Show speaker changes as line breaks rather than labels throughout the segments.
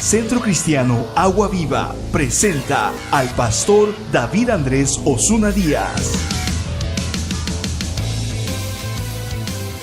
Centro Cristiano Agua Viva presenta al pastor David Andrés Osuna Díaz.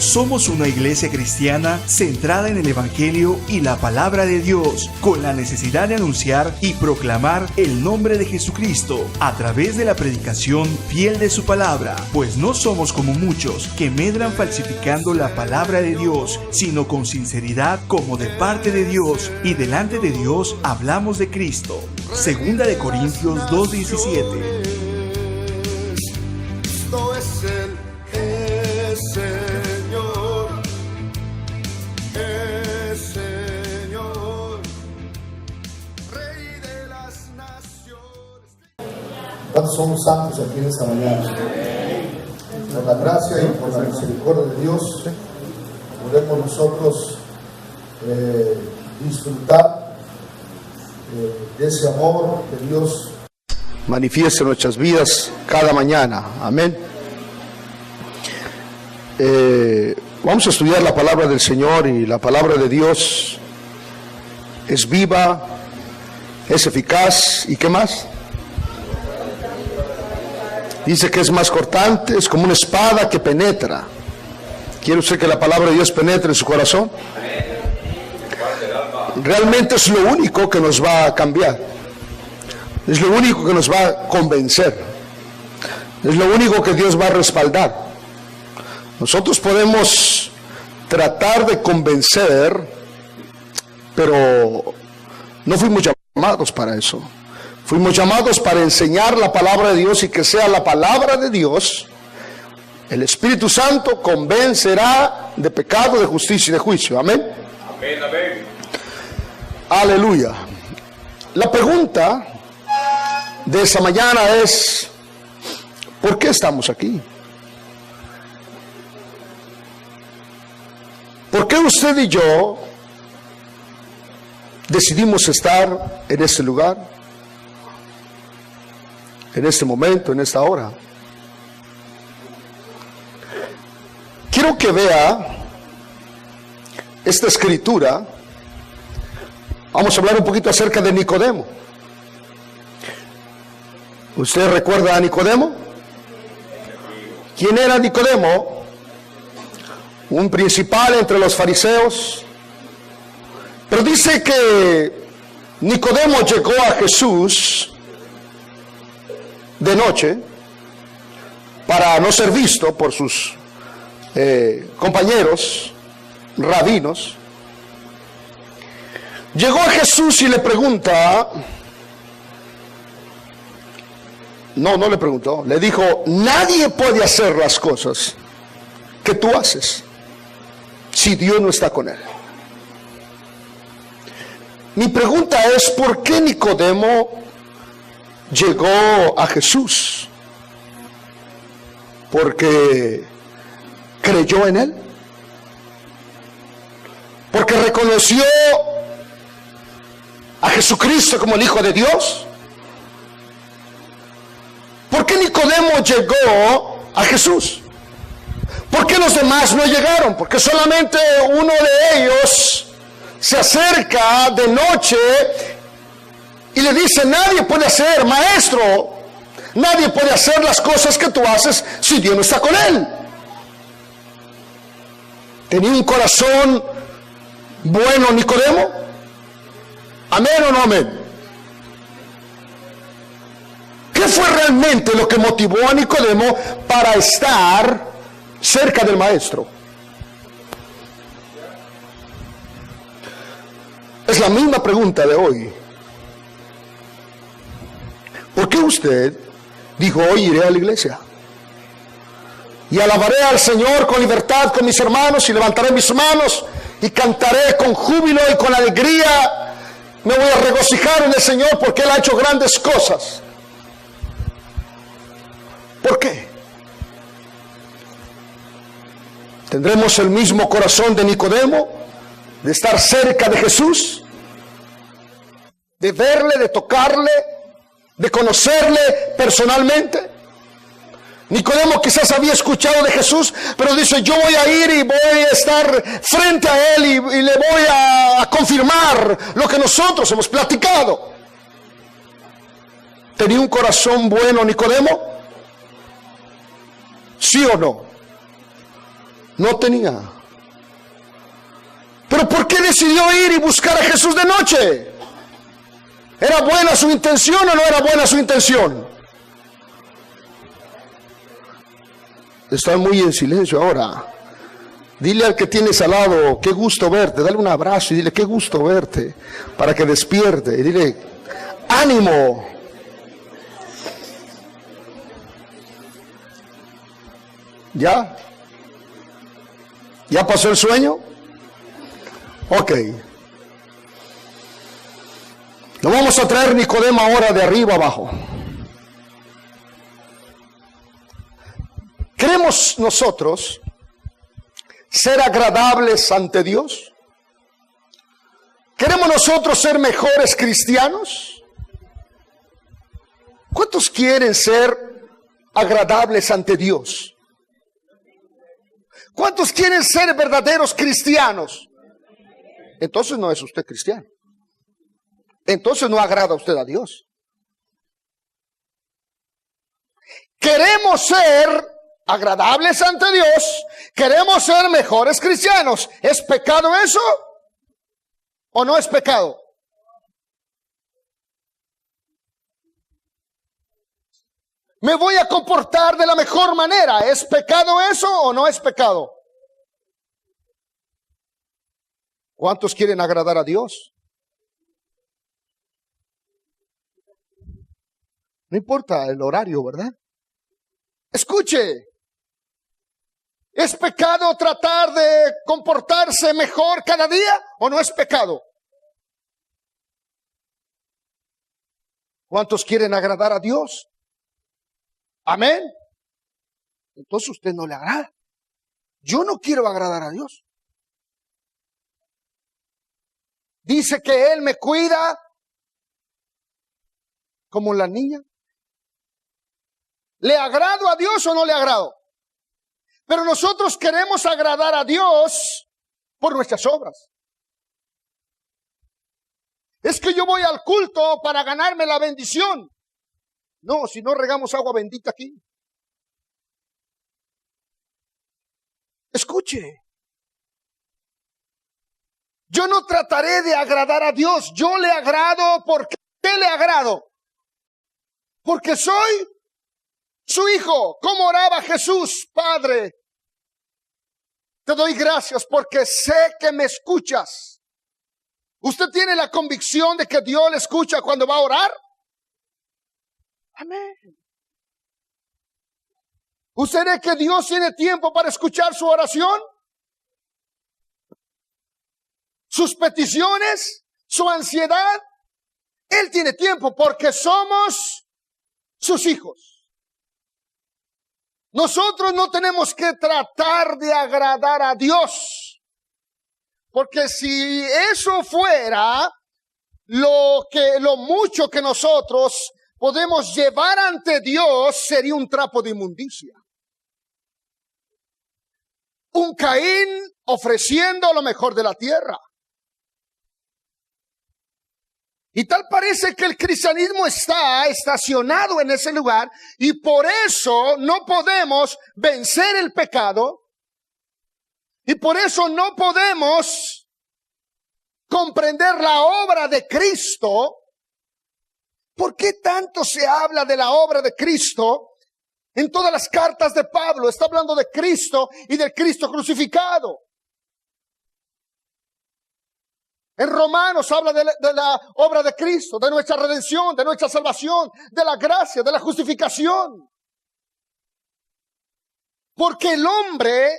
Somos una iglesia cristiana centrada en el Evangelio y la Palabra de Dios, con la necesidad de anunciar y proclamar el nombre de Jesucristo a través de la predicación fiel de su palabra, pues no somos como muchos que medran falsificando la palabra de Dios, sino con sinceridad como de parte de Dios, y delante de Dios hablamos de Cristo. Segunda de Corintios 2:17.
Cristo es el
¿Cuántos somos santos aquí en esta mañana? Por la gracia y por la misericordia de Dios podemos nosotros disfrutar de ese amor que Dios manifiesta en nuestras vidas cada mañana. Amén. Vamos a estudiar la palabra del Señor, y la palabra de Dios es viva, es eficaz, ¿y qué más? Dice que es más cortante, es como una espada que penetra. ¿Quiere usted que la palabra de Dios penetre en su corazón? Realmente es lo único que nos va a cambiar. Es lo único que nos va a convencer. Es lo único que Dios va a respaldar. Nosotros podemos tratar de convencer, pero no fuimos llamados para eso. Fuimos llamados para enseñar la palabra de Dios, y que sea la palabra de Dios. El Espíritu Santo convencerá de pecado, de justicia y de juicio. Amén.
Amén, amén.
Aleluya. La pregunta de esta mañana es: ¿por qué estamos aquí? ¿Por qué usted y yo decidimos estar en este lugar, en este momento, en esta hora? Quiero que vea esta escritura. Vamos a hablar un poquito acerca de Nicodemo. ¿Usted recuerda a Nicodemo? ¿Quién era Nicodemo? Un principal entre los fariseos. Pero dice que Nicodemo llegó a Jesús de noche para no ser visto por sus compañeros rabinos. Llegó a Jesús y le pregunta, no le preguntó, le dijo: nadie puede hacer las cosas que tú haces si Dios no está con él. Mi pregunta es: ¿por qué Nicodemo llegó a Jesús? ¿Porque creyó en él? ¿Porque reconoció a Jesucristo como el Hijo de Dios? ¿Por qué Nicodemo llegó a Jesús? ¿Por qué los demás no llegaron? Porque solamente uno de ellos se acerca de noche y le dice: nadie puede hacer, maestro, nadie puede hacer las cosas que tú haces si Dios no está con él. ¿Tenía un corazón bueno Nicodemo? ¿Amén o no amén? ¿Qué fue realmente lo que motivó a Nicodemo para estar cerca del maestro? Es la misma pregunta de hoy. ¿Por qué usted dijo: hoy iré a la iglesia y alabaré al Señor con libertad con mis hermanos, y levantaré mis manos y cantaré con júbilo y con alegría? Me voy a regocijar en el Señor porque Él ha hecho grandes cosas. ¿Por qué? ¿Tendremos el mismo corazón de Nicodemo, de estar cerca de Jesús, de verle, de tocarle, de conocerle personalmente? Nicodemo quizás había escuchado de Jesús, pero dice, yo voy a ir y voy a estar frente a él y le voy a confirmar lo que nosotros hemos platicado. ¿Tenía un corazón bueno Nicodemo? ¿Sí o no? No tenía. ¿Pero por qué decidió ir y buscar a Jesús de noche? ¿Era buena su intención o no era buena su intención? Están muy en silencio ahora. Dile al que tienes al lado, qué gusto verte. Dale un abrazo y dile, qué gusto verte, para que despierte. Y dile, ánimo. ¿Ya? ¿Ya pasó el sueño? Ok. Lo vamos a traer Nicodemo ahora de arriba abajo. ¿Queremos nosotros ser agradables ante Dios? ¿Queremos nosotros ser mejores cristianos? ¿Cuántos quieren ser agradables ante Dios? ¿Cuántos quieren ser verdaderos cristianos? Entonces no es usted cristiano. Entonces no agrada a usted a Dios. Queremos ser agradables ante Dios, queremos ser mejores cristianos. ¿Es pecado eso? ¿O no es pecado? Me voy a comportar de la mejor manera. ¿Es pecado eso o no es pecado? ¿Cuántos quieren agradar a Dios? No importa el horario, ¿verdad? Escuche. ¿Es pecado tratar de comportarse mejor cada día o no es pecado? ¿Cuántos quieren agradar a Dios? Amén. Entonces usted no le agrada. Yo no quiero agradar a Dios. Dice que Él me cuida como la niña. ¿Le agrado a Dios o no le agrado? Pero nosotros queremos agradar a Dios por nuestras obras. Es que yo voy al culto para ganarme la bendición. No, si no regamos agua bendita aquí. Escuche. Yo no trataré de agradar a Dios. Yo le agrado porque le agrado. Porque soy su hijo. ¿Cómo oraba Jesús? Padre, te doy gracias porque sé que me escuchas. ¿Usted tiene la convicción de que Dios le escucha cuando va a orar? Amén. ¿Usted cree que Dios tiene tiempo para escuchar su oración? Sus peticiones, su ansiedad. Él tiene tiempo porque somos sus hijos. Nosotros no tenemos que tratar de agradar a Dios. Porque si eso fuera lo mucho que nosotros podemos llevar ante Dios, sería un trapo de inmundicia. Un Caín ofreciendo lo mejor de la tierra. Y tal parece que el cristianismo está estacionado en ese lugar y por eso no podemos vencer el pecado y por eso no podemos comprender la obra de Cristo. ¿Por qué tanto se habla de la obra de Cristo? En todas las cartas de Pablo está hablando de Cristo y del Cristo crucificado. En Romanos habla de la obra de Cristo, de nuestra redención, de nuestra salvación, de la gracia, de la justificación. Porque el hombre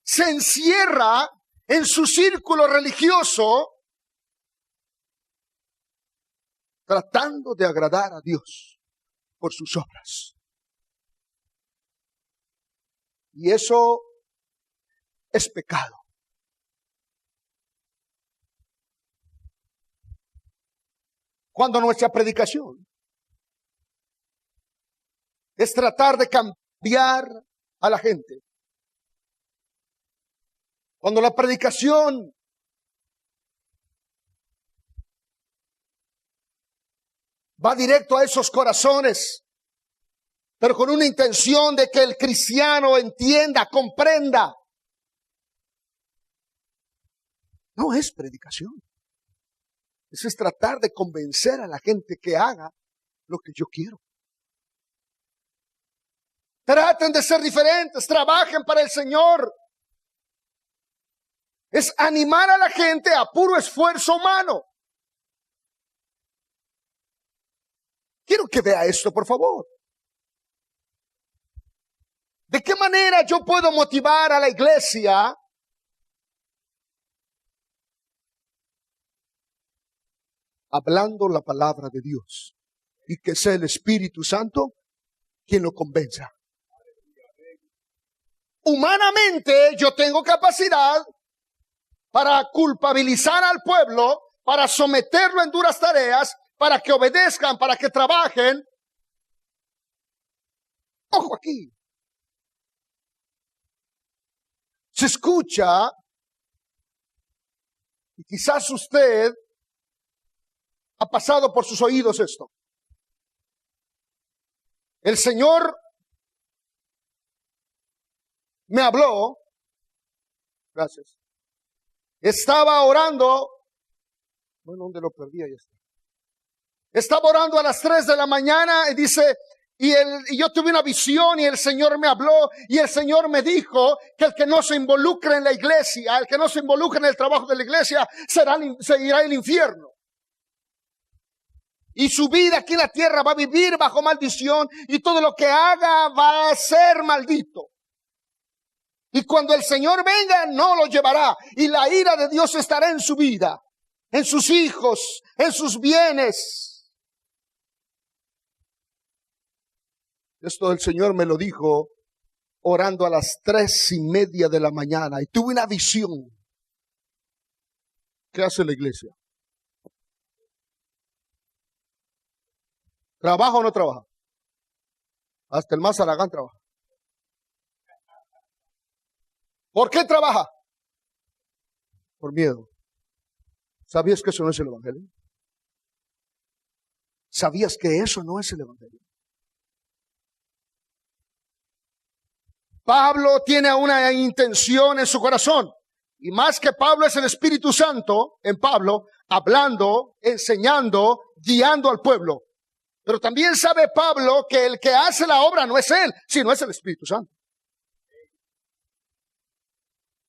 se encierra en su círculo religioso tratando de agradar a Dios por sus obras. Y eso es pecado. Cuando nuestra predicación es tratar de cambiar guiar a la gente. Cuando la predicación va directo a esos corazones, pero con una intención de que el cristiano entienda, comprenda, no es predicación. Eso es tratar de convencer a la gente que haga lo que yo quiero. Traten de ser diferentes, trabajen para el Señor. Es animar a la gente a puro esfuerzo humano. Quiero que vea esto, por favor. ¿De qué manera yo puedo motivar a la iglesia hablando la palabra de Dios? Y que sea el Espíritu Santo quien lo convenza. Humanamente yo tengo capacidad para culpabilizar al pueblo, para someterlo en duras tareas, para que obedezcan, para que trabajen. Ojo aquí. Se escucha, y quizás usted ha pasado por sus oídos esto. El Señor me habló, gracias. Estaba orando, bueno, ¿dónde lo perdí? Ahí está. Estaba orando a las 3 de la mañana y dice, y yo tuve una visión y el Señor me habló y el Señor me dijo que el que no se involucre en la iglesia, el que no se involucre en el trabajo de la iglesia, se irá al infierno. Y su vida aquí en la tierra va a vivir bajo maldición y todo lo que haga va a ser maldito. Y cuando el Señor venga, no lo llevará. Y la ira de Dios estará en su vida, en sus hijos, en sus bienes. Esto el Señor me lo dijo orando a las 3:30 de la mañana. Y tuve una visión. ¿Qué hace la iglesia? ¿Trabaja o no trabaja? Hasta el más Aragán trabaja. ¿Por qué trabaja? Por miedo. ¿Sabías que eso no es el Evangelio? ¿Sabías que eso no es el Evangelio? Pablo tiene una intención en su corazón. Y más que Pablo es el Espíritu Santo en Pablo, hablando, enseñando, guiando al pueblo. Pero también sabe Pablo que el que hace la obra no es él, sino es el Espíritu Santo.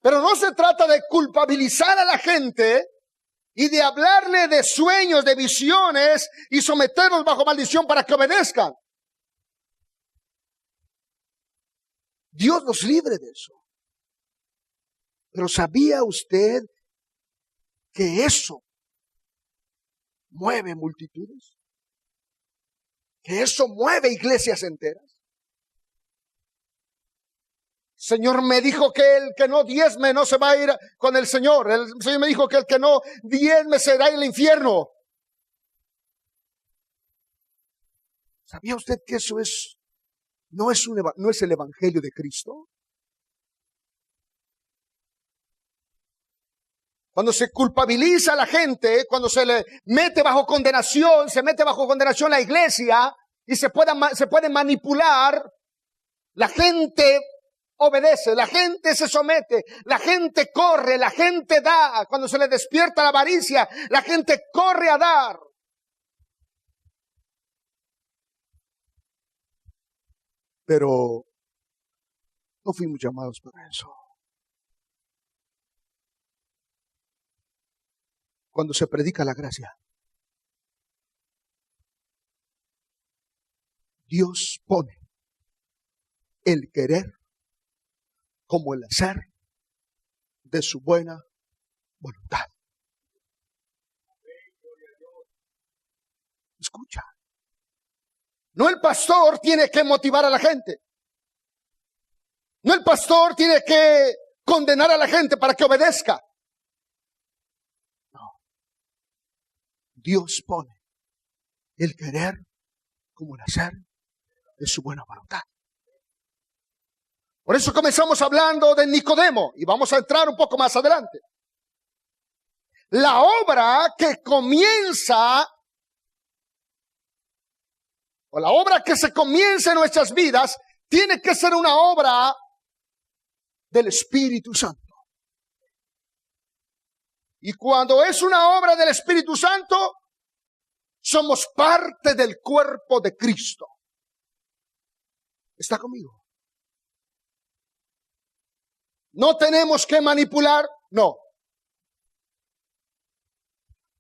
Pero no se trata de culpabilizar a la gente y de hablarle de sueños, de visiones y someterlos bajo maldición para que obedezcan. Dios nos libre de eso. Pero ¿sabía usted que eso mueve multitudes? Que eso mueve iglesias enteras. El Señor me dijo que el que no diezme no se va a ir con el Señor. El Señor me dijo que el que no diezme será en el infierno. ¿Sabía usted que eso no es el Evangelio de Cristo? Cuando se culpabiliza a la gente, cuando se le mete bajo condenación, la iglesia y se puede manipular, la gente obedece, la gente se somete, la gente corre, la gente da. Cuando se le despierta la avaricia, la gente corre a dar. Pero no fuimos llamados para eso. Cuando se predica la gracia, Dios pone el querer como el hacer de su buena voluntad. Escucha. No el pastor tiene que motivar a la gente. No el pastor tiene que condenar a la gente para que obedezca. No. Dios pone el querer como el hacer de su buena voluntad. Por eso comenzamos hablando de Nicodemo y vamos a entrar un poco más adelante. La obra que comienza, o la obra que se comienza en nuestras vidas, tiene que ser una obra del Espíritu Santo. Y cuando es una obra del Espíritu Santo, somos parte del cuerpo de Cristo. ¿Está conmigo? No tenemos que manipular, no.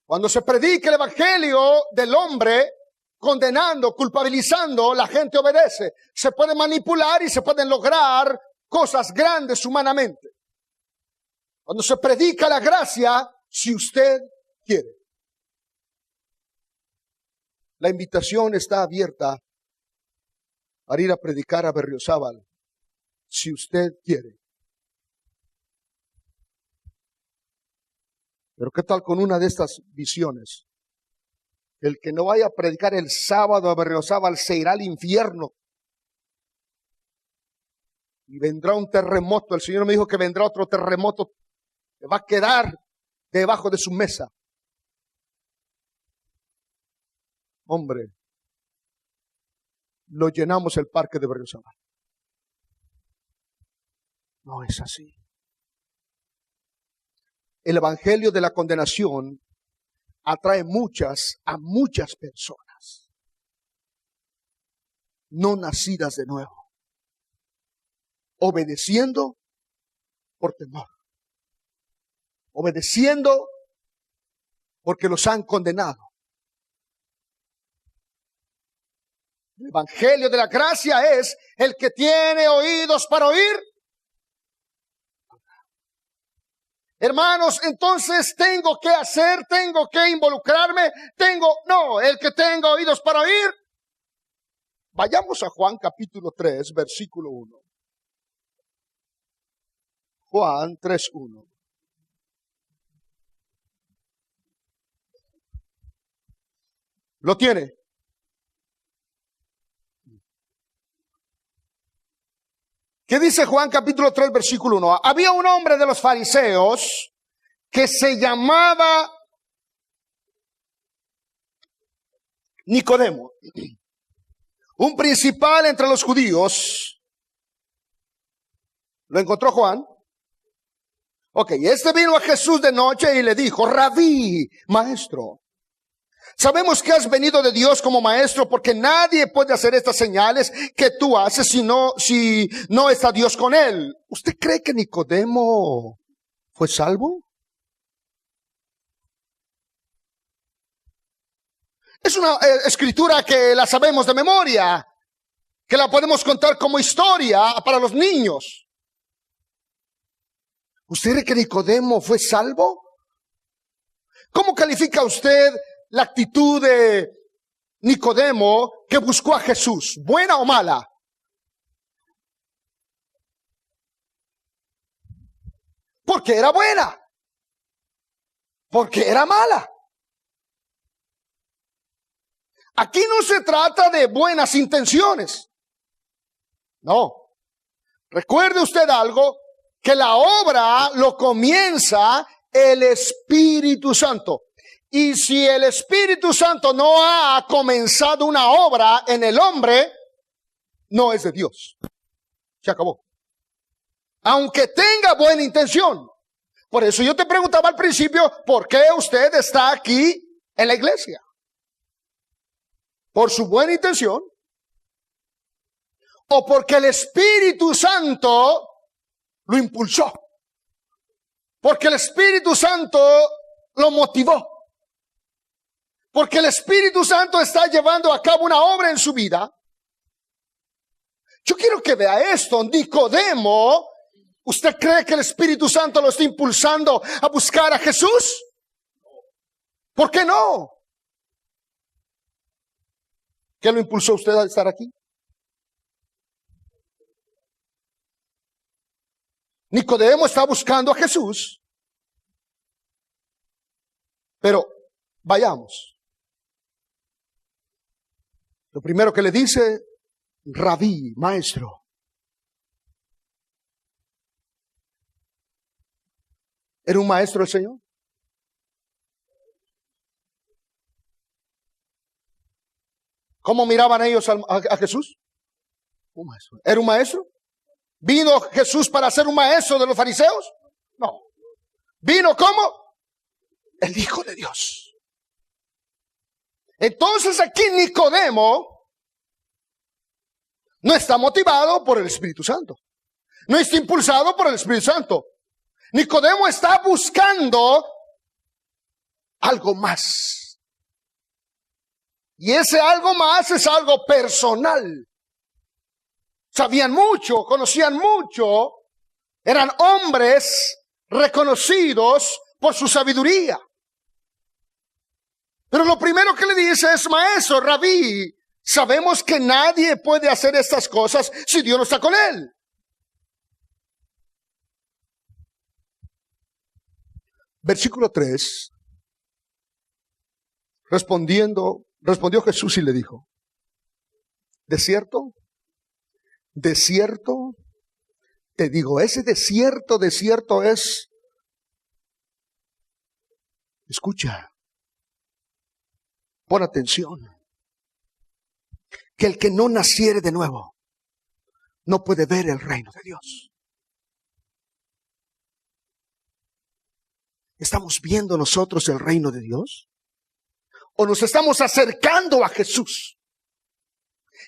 Cuando se predica el evangelio del hombre, condenando, culpabilizando, la gente obedece. Se puede manipular y se pueden lograr cosas grandes humanamente. Cuando se predica la gracia, si usted quiere. La invitación está abierta para ir a predicar a Berriozábal, si usted quiere. Pero ¿qué tal con una de estas visiones? El que no vaya a predicar el sábado a Berriozábal se irá al infierno. Y vendrá un terremoto. El Señor me dijo que vendrá otro terremoto que va a quedar debajo de su mesa. Hombre, lo llenamos el parque de Berriozábal. No es así. El evangelio de la condenación atrae a muchas personas no nacidas de nuevo, obedeciendo por temor, obedeciendo porque los han condenado. El evangelio de la gracia es el que tiene oídos para oír. Hermanos, entonces tengo que hacer, tengo que involucrarme, no, el que tenga oídos para oír. Vayamos a Juan capítulo 3, versículo 1. Juan 3:1. ¿Lo tiene? ¿Qué dice Juan capítulo 3, versículo 1? Había un hombre de los fariseos que se llamaba Nicodemo, un principal entre los judíos. ¿Lo encontró Juan? Ok, este vino a Jesús de noche y le dijo: Rabí, maestro, sabemos que has venido de Dios como maestro, porque nadie puede hacer estas señales que tú haces si no está Dios con él. ¿Usted cree que Nicodemo fue salvo? Es una escritura que la sabemos de memoria, que la podemos contar como historia para los niños. ¿Usted cree que Nicodemo fue salvo? ¿Cómo califica usted la actitud de Nicodemo que buscó a Jesús? ¿Buena o mala? Porque era buena. Porque era mala. Aquí no se trata de buenas intenciones. No. Recuerde usted algo, que la obra lo comienza el Espíritu Santo. Y si el Espíritu Santo no ha comenzado una obra en el hombre, no es de Dios. Se acabó. Aunque tenga buena intención. Por eso yo te preguntaba al principio, ¿por qué usted está aquí en la iglesia? ¿Por su buena intención? ¿O porque el Espíritu Santo lo impulsó? Porque el Espíritu Santo lo motivó. Porque el Espíritu Santo está llevando a cabo una obra en su vida. Yo quiero que vea esto. Nicodemo, ¿usted cree que el Espíritu Santo lo está impulsando a buscar a Jesús? ¿Por qué no? ¿Qué lo impulsó usted a estar aquí? Nicodemo está buscando a Jesús. Pero vayamos. Lo primero que le dice: Rabí, maestro. ¿Era un maestro el Señor? ¿Cómo miraban ellos a Jesús? Un maestro. ¿Era un maestro? ¿Vino Jesús para ser un maestro de los fariseos? No. ¿Vino como? El Hijo de Dios. Entonces aquí Nicodemo no está motivado por el Espíritu Santo. No está impulsado por el Espíritu Santo. Nicodemo está buscando algo más. Y ese algo más es algo personal. Sabían mucho, conocían mucho, eran hombres reconocidos por su sabiduría. Pero lo primero que le dice es: maestro, rabí, sabemos que nadie puede hacer estas cosas si Dios no está con él. Versículo 3. Respondió Jesús y le dijo: ¿de cierto te digo? Ese desierto es, escucha, pon atención, que el que no naciere de nuevo no puede ver el reino de Dios. ¿Estamos viendo nosotros el reino de Dios? ¿O nos estamos acercando a Jesús?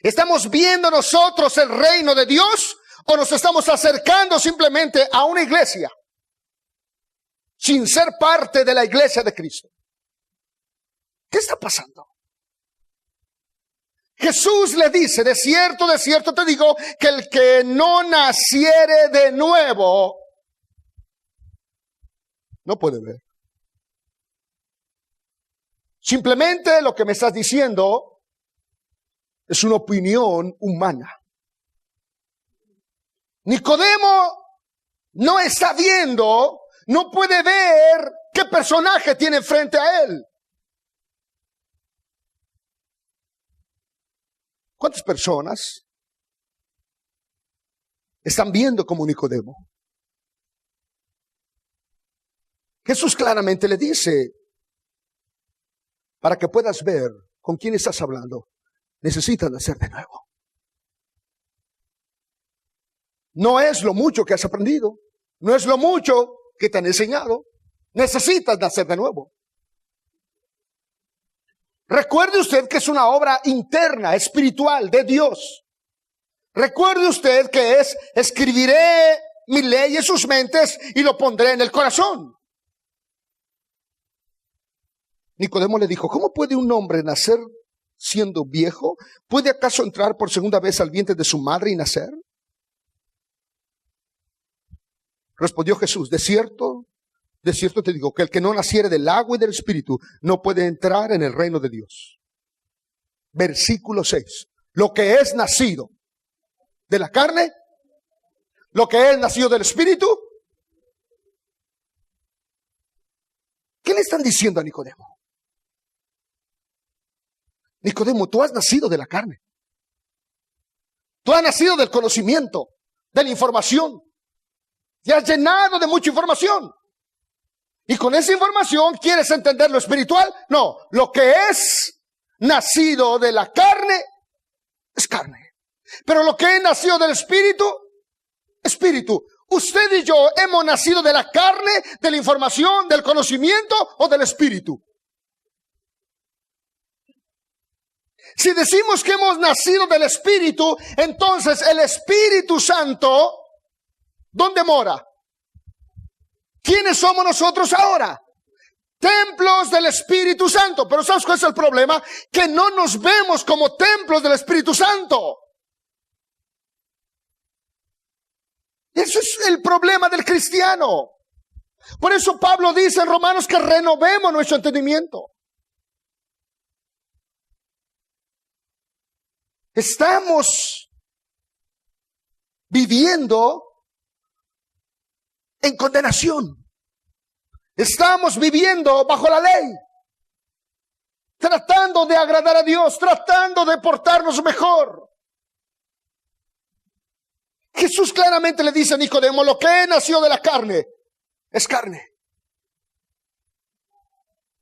¿Estamos viendo nosotros el reino de Dios? ¿O nos estamos acercando simplemente a una iglesia sin ser parte de la iglesia de Cristo? ¿Qué está pasando? Jesús le dice: de cierto te digo, que el que no naciere de nuevo no puede ver. Simplemente lo que me estás diciendo es una opinión humana. Nicodemo no está viendo, no puede ver qué personaje tiene frente a él. ¿Cuántas personas están viendo como Nicodemo? Jesús claramente le dice: para que puedas ver con quién estás hablando, necesitas nacer de nuevo. No es lo mucho que has aprendido, no es lo mucho que te han enseñado, necesitas nacer de nuevo. Recuerde usted que es una obra interna, espiritual de Dios. Recuerde usted que es: escribiré mi ley en sus mentes y lo pondré en el corazón. Nicodemo le dijo: ¿cómo puede un hombre nacer siendo viejo? ¿Puede acaso entrar por segunda vez al vientre de su madre y nacer? Respondió Jesús: de cierto te digo, que el que no naciere del agua y del Espíritu no puede entrar en el reino de Dios. Versículo 6. Lo que es nacido de la carne, lo que es nacido del Espíritu. ¿Qué le están diciendo a Nicodemo? Nicodemo, tú has nacido de la carne. Tú has nacido del conocimiento, de la información. Te has llenado de mucha información. Y con esa información, ¿quieres entender lo espiritual? No, lo que es nacido de la carne, es carne. Pero lo que es nacido del Espíritu, Espíritu. Usted y yo hemos nacido de la carne, de la información, del conocimiento o del Espíritu. Si decimos que hemos nacido del Espíritu, entonces el Espíritu Santo, ¿dónde mora? ¿Quiénes somos nosotros ahora? Templos del Espíritu Santo. Pero ¿sabes cuál es el problema? Que no nos vemos como templos del Espíritu Santo. Eso es el problema del cristiano. Por eso Pablo dice en Romanos que renovemos nuestro entendimiento. Estamos viviendo en condenación. Estamos viviendo bajo la ley, tratando de agradar a Dios, tratando de portarnos mejor. Jesús claramente le dice a Nicodemo: lo que nació de la carne es carne.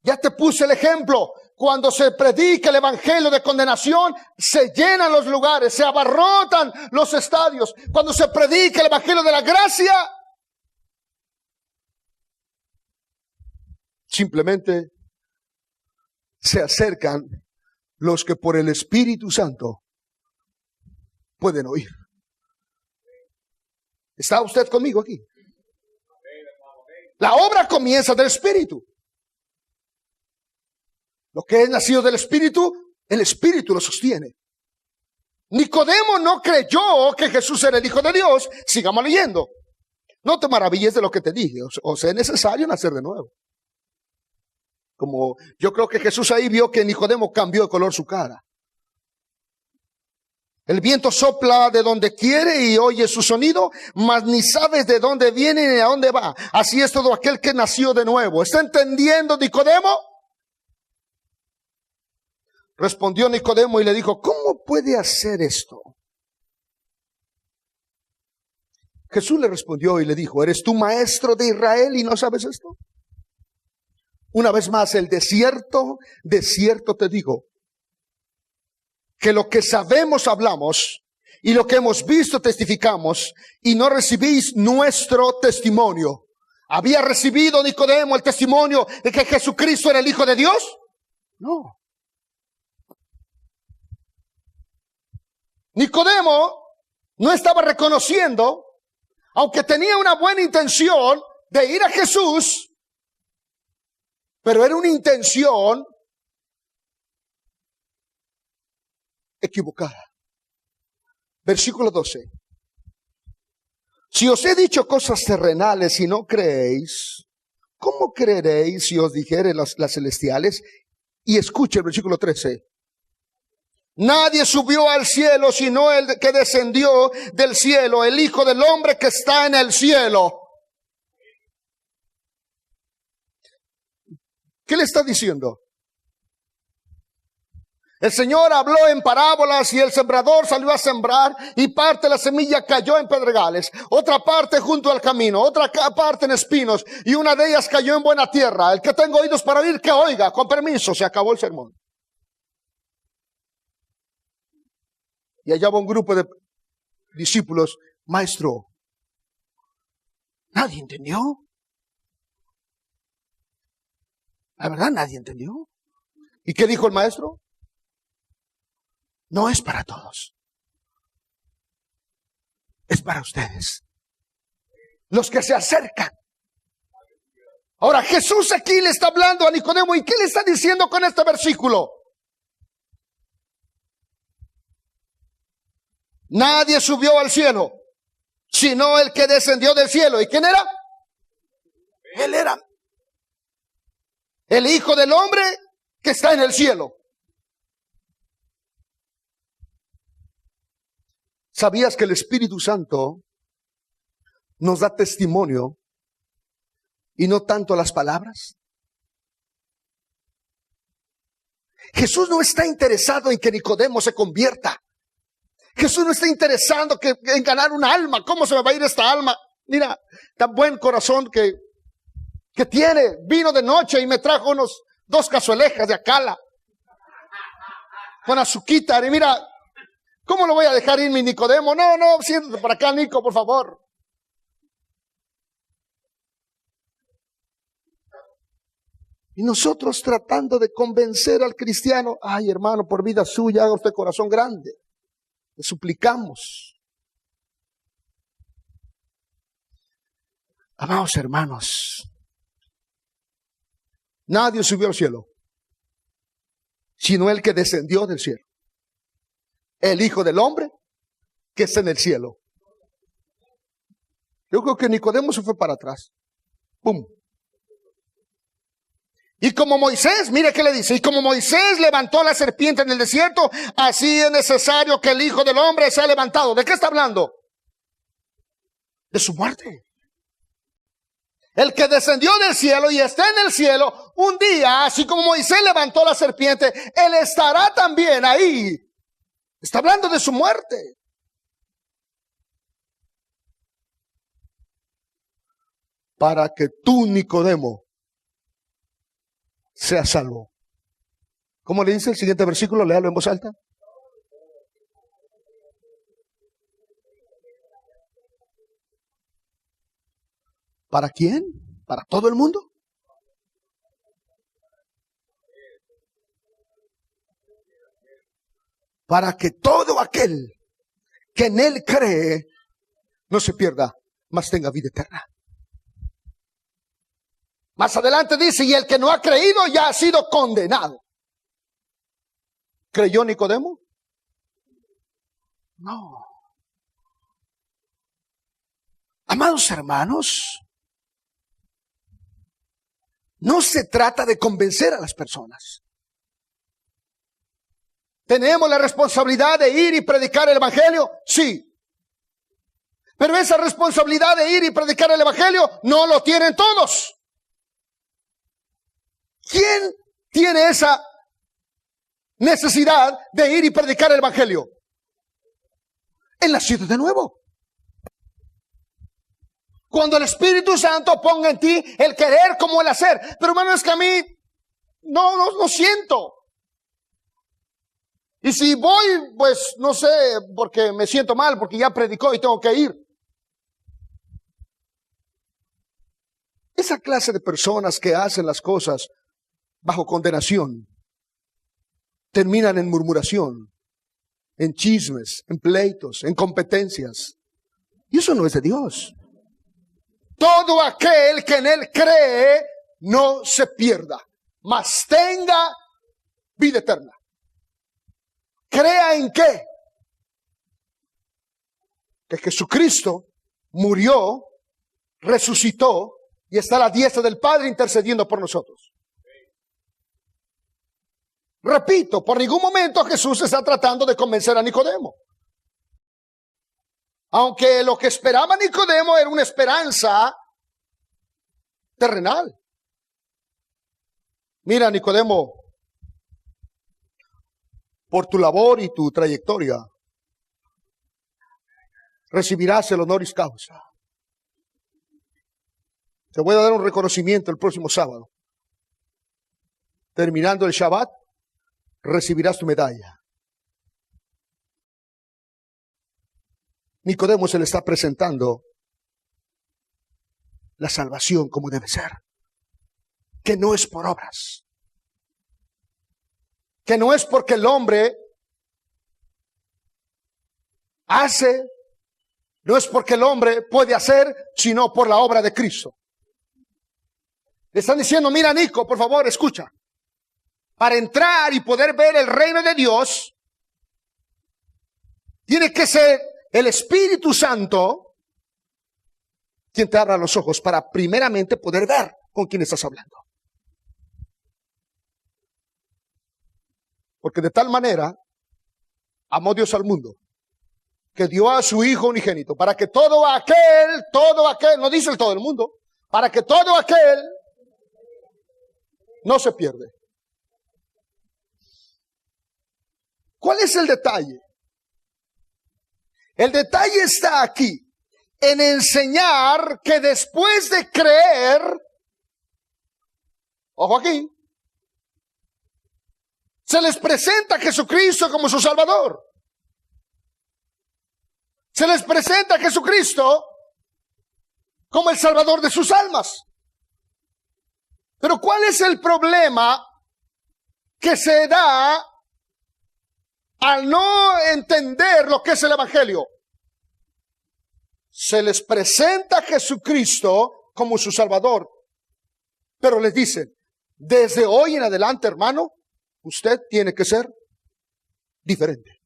Ya te puse el ejemplo. Cuando se predica el evangelio de condenación, se llenan los lugares, se abarrotan los estadios. Cuando se predica el evangelio de la gracia, simplemente se acercan los que por el Espíritu Santo pueden oír. ¿Está usted conmigo aquí? La obra comienza del Espíritu. Lo que es nacido del Espíritu, el Espíritu lo sostiene. Nicodemo no creyó que Jesús era el Hijo de Dios. Sigamos leyendo. No te maravilles de lo que te dije. O sea, es necesario nacer de nuevo. Como yo creo que Jesús ahí vio que Nicodemo cambió de color su cara. El viento sopla de donde quiere y oye su sonido, mas ni sabes de dónde viene ni a dónde va. Así es todo aquel que nació de nuevo. ¿Está entendiendo, Nicodemo? Respondió Nicodemo y le dijo, ¿cómo puede hacer esto? Jesús le respondió y le dijo, ¿eres tú maestro de Israel y no sabes esto? Una vez más, el desierto te digo, que lo que sabemos hablamos y lo que hemos visto testificamos y no recibís nuestro testimonio. ¿Había recibido Nicodemo el testimonio de que Jesucristo era el Hijo de Dios? No. Nicodemo no estaba reconociendo, aunque tenía una buena intención de ir a Jesús, pero era una intención equivocada. Versículo 12. Si os he dicho cosas terrenales y no creéis, ¿cómo creeréis si os dijere las celestiales? Y escuche el versículo 13. Nadie subió al cielo sino el que descendió del cielo, el Hijo del Hombre que está en el cielo. ¿Qué le está diciendo? El Señor habló en parábolas y el sembrador salió a sembrar y parte de la semilla cayó en pedregales, otra parte junto al camino, otra parte en espinos y una de ellas cayó en buena tierra. El que tenga oídos para oír, que oiga. Con permiso, se acabó el sermón. Y allá va un grupo de discípulos, maestro, ¿nadie entendió? La verdad, nadie entendió. ¿Y qué dijo el maestro? No es para todos. Es para ustedes. Los que se acercan. Ahora Jesús aquí le está hablando a Nicodemo. ¿Y qué le está diciendo con este versículo? Nadie subió al cielo, sino el que descendió del cielo. ¿Y quién era? Él era el Hijo del Hombre que está en el cielo. ¿Sabías que el Espíritu Santo nos da testimonio y no tanto las palabras? Jesús no está interesado en que Nicodemo se convierta. Jesús no está interesado en ganar un alma. ¿Cómo se me va a ir esta alma? Mira, tan buen corazón que tiene. Vino de noche y me trajo 2 cazuelejas de acala con azuquita. Y mira, ¿cómo lo voy a dejar ir mi Nicodemo? No, siéntate por acá, Nico, por favor. Y nosotros tratando de convencer al cristiano, ay hermano, por vida suya haga usted corazón grande. Le suplicamos. Amados hermanos, nadie subió al cielo, sino el que descendió del cielo. El Hijo del Hombre que está en el cielo. Yo creo que Nicodemo se fue para atrás. ¡Pum! Y como Moisés, mire qué le dice, y como Moisés levantó la serpiente en el desierto, así es necesario que el Hijo del Hombre sea levantado. ¿De qué está hablando? De su muerte. El que descendió del cielo y está en el cielo, un día, así como Moisés levantó la serpiente, él estará también ahí. Está hablando de su muerte. Para que tú, Nicodemo, sea salvo. ¿Cómo le dice el siguiente versículo? Léalo en voz alta. ¿Para quién? ¿Para todo el mundo? Para que todo aquel que en Él cree no se pierda, mas tenga vida eterna. Más adelante dice, y el que no ha creído ya ha sido condenado. ¿Creyó Nicodemo? No. Amados hermanos, no se trata de convencer a las personas. ¿Tenemos la responsabilidad de ir y predicar el evangelio? Sí. Pero esa responsabilidad de ir y predicar el evangelio no lo tienen todos. ¿Quién tiene esa necesidad de ir y predicar el evangelio? El nacido de nuevo. Cuando el Espíritu Santo ponga en ti el querer como el hacer. Pero hermano, es que a mí no siento. Y si voy, pues no sé, porque me siento mal, porque ya predicó y tengo que ir. Esa clase de personas que hacen las cosas bajo condenación terminan en murmuración, en chismes, en pleitos, en competencias. Y eso no es de Dios. Todo aquel que en Él cree no se pierda, mas tenga vida eterna. ¿Crea en qué? Que Jesucristo murió, resucitó y está a la diestra del Padre intercediendo por nosotros. Repito, por ningún momento Jesús está tratando de convencer a Nicodemo. Aunque lo que esperaba Nicodemo era una esperanza terrenal. Mira, Nicodemo, por tu labor y tu trayectoria, recibirás el honoris causa. Te voy a dar un reconocimiento el próximo sábado. Terminando el Shabbat, recibirás tu medalla. Nicodemo se le está presentando la salvación como debe ser. Que no es por obras. Que no es porque el hombre hace, no es porque el hombre puede hacer, sino por la obra de Cristo. Le están diciendo, mira Nico, por favor, escucha. Para entrar y poder ver el reino de Dios, tiene que ser el Espíritu Santo quien te abra los ojos para primeramente poder ver con quién estás hablando. Porque de tal manera amó Dios al mundo, que dio a su Hijo unigénito, para que todo aquel, no dice el todo el mundo, para que todo aquel no se pierde. ¿Cuál es el detalle? El detalle está aquí, en enseñar que después de creer, ojo aquí, se les presenta a Jesucristo como su Salvador. Se les presenta a Jesucristo como el Salvador de sus almas. Pero ¿cuál es el problema que se da al no entender lo que es el Evangelio? Se les presenta a Jesucristo como su Salvador, pero les dicen, desde hoy en adelante, hermano, usted tiene que ser diferente.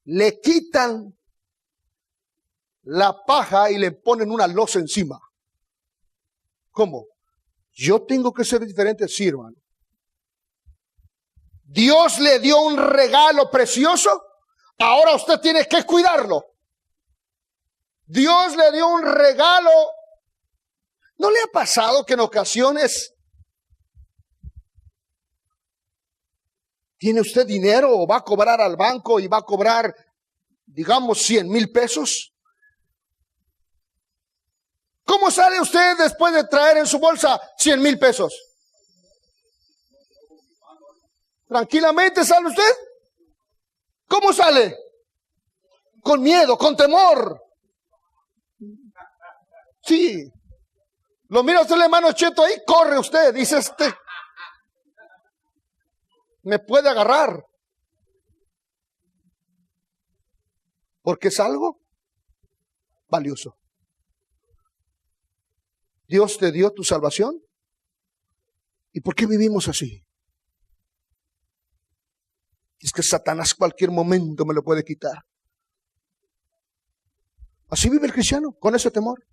Le quitan la paja y le ponen una losa encima. ¿Cómo? Yo tengo que ser diferente, sí, hermano. Dios le dio un regalo precioso, ahora usted tiene que cuidarlo. Dios le dio un regalo. ¿No le ha pasado que en ocasiones tiene usted dinero o va a cobrar al banco y va a cobrar, digamos, 100,000 pesos? ¿Cómo sale usted después de traer en su bolsa 100,000 pesos? ¿Tranquilamente sale usted? ¿Cómo sale? Con miedo, con temor. Sí. Lo mira usted el hermano Cheto ahí, corre usted, dice me puede agarrar. Porque es algo valioso. Dios te dio tu salvación. ¿Y por qué vivimos así? Es que Satanás cualquier momento me lo puede quitar. Así vive el cristiano, con ese temor.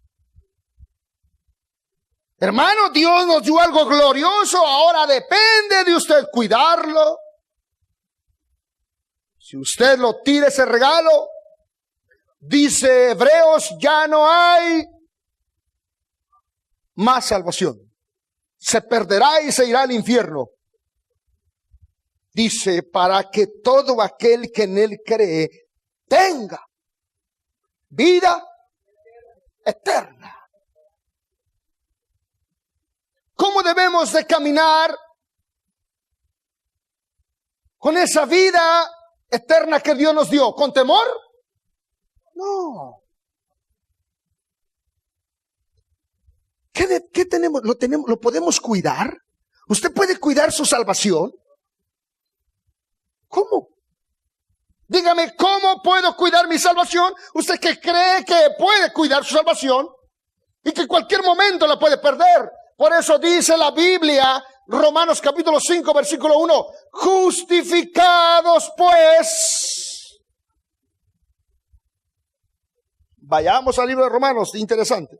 Hermano, Dios nos dio algo glorioso, ahora depende de usted cuidarlo. Si usted lo tira ese regalo, dice Hebreos, ya no hay más salvación. Se perderá y se irá al infierno. Dice, para que todo aquel que en él cree tenga vida eterna. ¿Cómo debemos de caminar con esa vida eterna que Dios nos dio? ¿Con temor? No. ¿Qué tenemos? ¿Lo podemos cuidar? ¿Usted puede cuidar su salvación? ¿Cómo? Dígame, ¿cómo puedo cuidar mi salvación? ¿Usted que cree que puede cuidar su salvación y que en cualquier momento la puede perder? Por eso dice la Biblia, Romanos capítulo 5, versículo 1, justificados pues. Vayamos al libro de Romanos, interesante.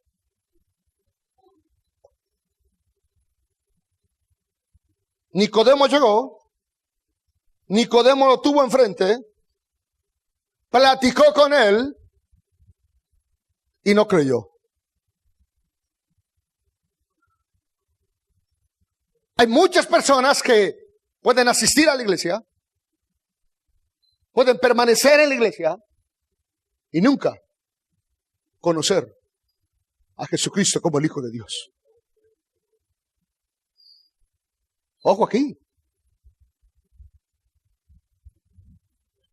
Nicodemo llegó, Nicodemo lo tuvo enfrente, platicó con él y no creyó. Hay muchas personas que pueden asistir a la iglesia, pueden permanecer en la iglesia y nunca conocer a Jesucristo como el Hijo de Dios. Ojo aquí.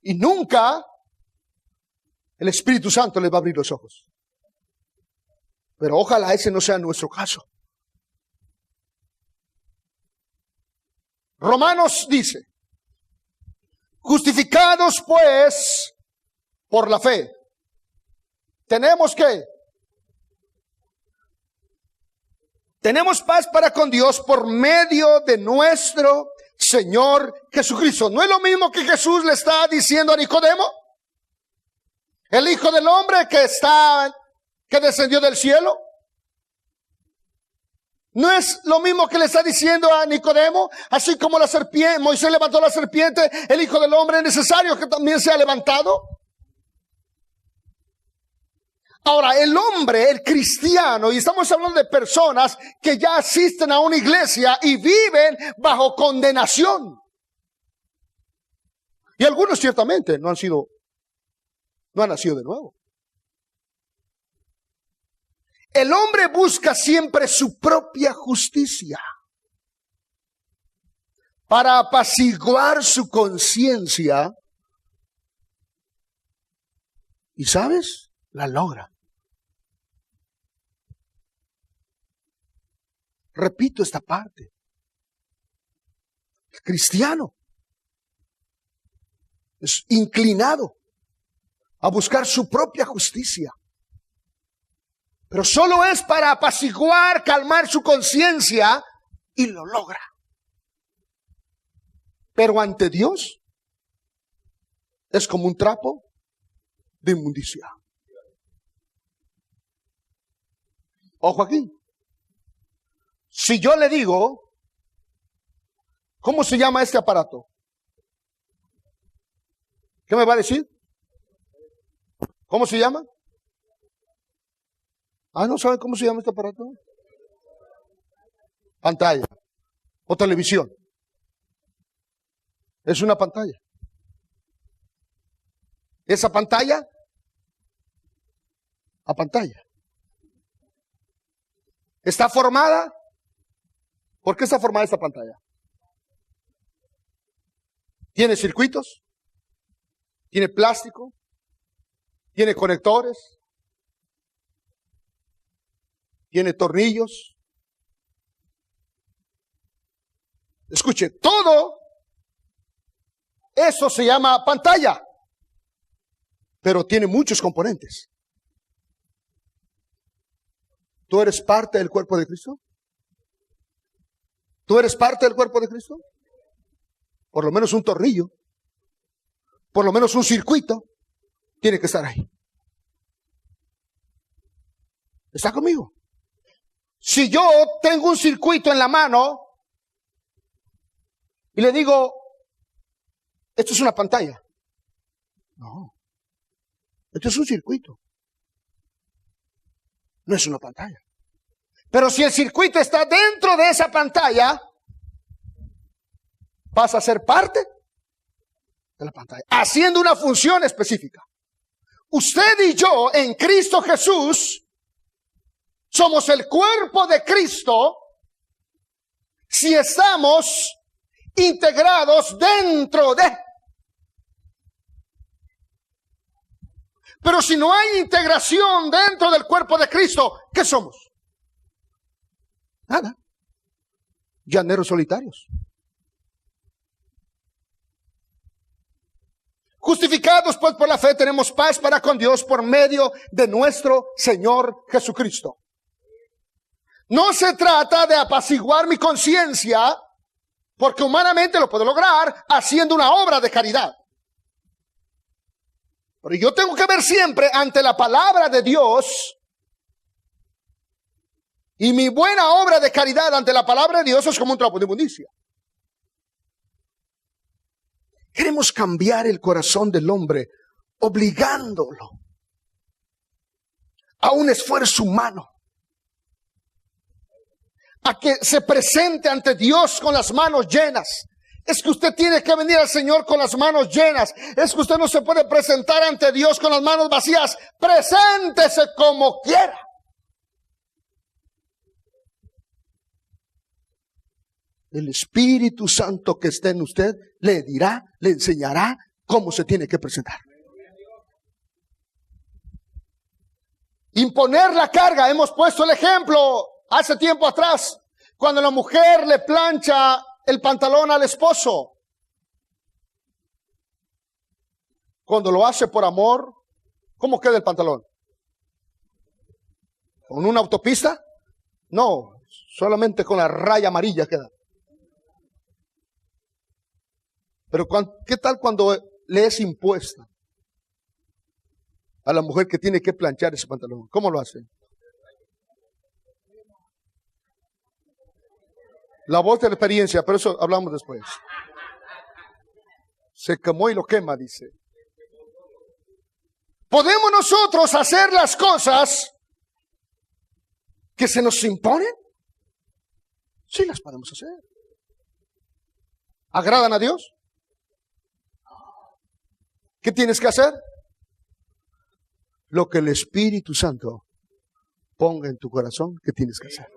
Y nunca el Espíritu Santo les va a abrir los ojos. Pero ojalá ese no sea nuestro caso. Romanos dice, justificados pues por la fe, tenemos paz para con Dios por medio de nuestro Señor Jesucristo. ¿No es lo mismo que Jesús le está diciendo a Nicodemo? El Hijo del Hombre que descendió del cielo. ¿No es lo mismo que le está diciendo a Nicodemo? Así como la serpiente, Moisés levantó la serpiente, el Hijo del Hombre es necesario que también sea levantado. Ahora, el hombre, el cristiano, y estamos hablando de personas que ya asisten a una iglesia y viven bajo condenación. Y algunos ciertamente no han nacido de nuevo. El hombre busca siempre su propia justicia para apaciguar su conciencia. ¿Y sabes? La logra. Repito esta parte. El cristiano es inclinado a buscar su propia justicia. Pero solo es para apaciguar, calmar su conciencia y lo logra. Pero ante Dios es como un trapo de inmundicia. Ojo aquí. Si yo le digo, ¿cómo se llama este aparato? ¿Qué me va a decir? ¿Cómo se llama? ¿No saben cómo se llama este aparato? Pantalla o televisión. Es una pantalla. Esa pantalla, a pantalla. ¿Está formada? ¿Por qué está formada esta pantalla? ¿Tiene circuitos? ¿Tiene plástico? ¿Tiene conectores? ¿Tiene tornillos? Escuche, todo eso se llama pantalla, pero tiene muchos componentes. ¿Tú eres parte del cuerpo de Cristo? ¿Tú eres parte del cuerpo de Cristo? Por lo menos un tornillo, por lo menos un circuito, tiene que estar ahí. ¿Está conmigo? Si yo tengo un circuito en la mano y le digo, esto es una pantalla. No, esto es un circuito. No es una pantalla. Pero si el circuito está dentro de esa pantalla, pasa a ser parte de la pantalla, haciendo una función específica. Usted y yo en Cristo Jesús somos el cuerpo de Cristo si estamos integrados dentro de. Pero si no hay integración dentro del cuerpo de Cristo, ¿qué somos? Nada. Llaneros solitarios. Justificados pues por la fe tenemos paz para con Dios por medio de nuestro Señor Jesucristo. No se trata de apaciguar mi conciencia, porque humanamente lo puedo lograr haciendo una obra de caridad. Pero yo tengo que ver siempre ante la palabra de Dios, y mi buena obra de caridad ante la palabra de Dios es como un trapo de inmundicia. Queremos cambiar el corazón del hombre, obligándolo a un esfuerzo humano, a que se presente ante Dios con las manos llenas. Es que usted tiene que venir al Señor con las manos llenas. Es que usted no se puede presentar ante Dios con las manos vacías. Preséntese como quiera. El Espíritu Santo que esté en usted le dirá, le enseñará cómo se tiene que presentar. Imponer la carga. Hemos puesto el ejemplo hace tiempo atrás, cuando la mujer le plancha el pantalón al esposo. Cuando lo hace por amor, ¿cómo queda el pantalón? ¿Con una autopista? No, solamente con la raya amarilla queda. Pero ¿qué tal cuando le es impuesta a la mujer que tiene que planchar ese pantalón? ¿Cómo lo hace? La voz de la experiencia, pero eso hablamos después. Se quemó y lo quema, dice. ¿Podemos nosotros hacer las cosas que se nos imponen? Sí, las podemos hacer. ¿Agradan a Dios? ¿Qué tienes que hacer? Lo que el Espíritu Santo ponga en tu corazón que tienes que hacer.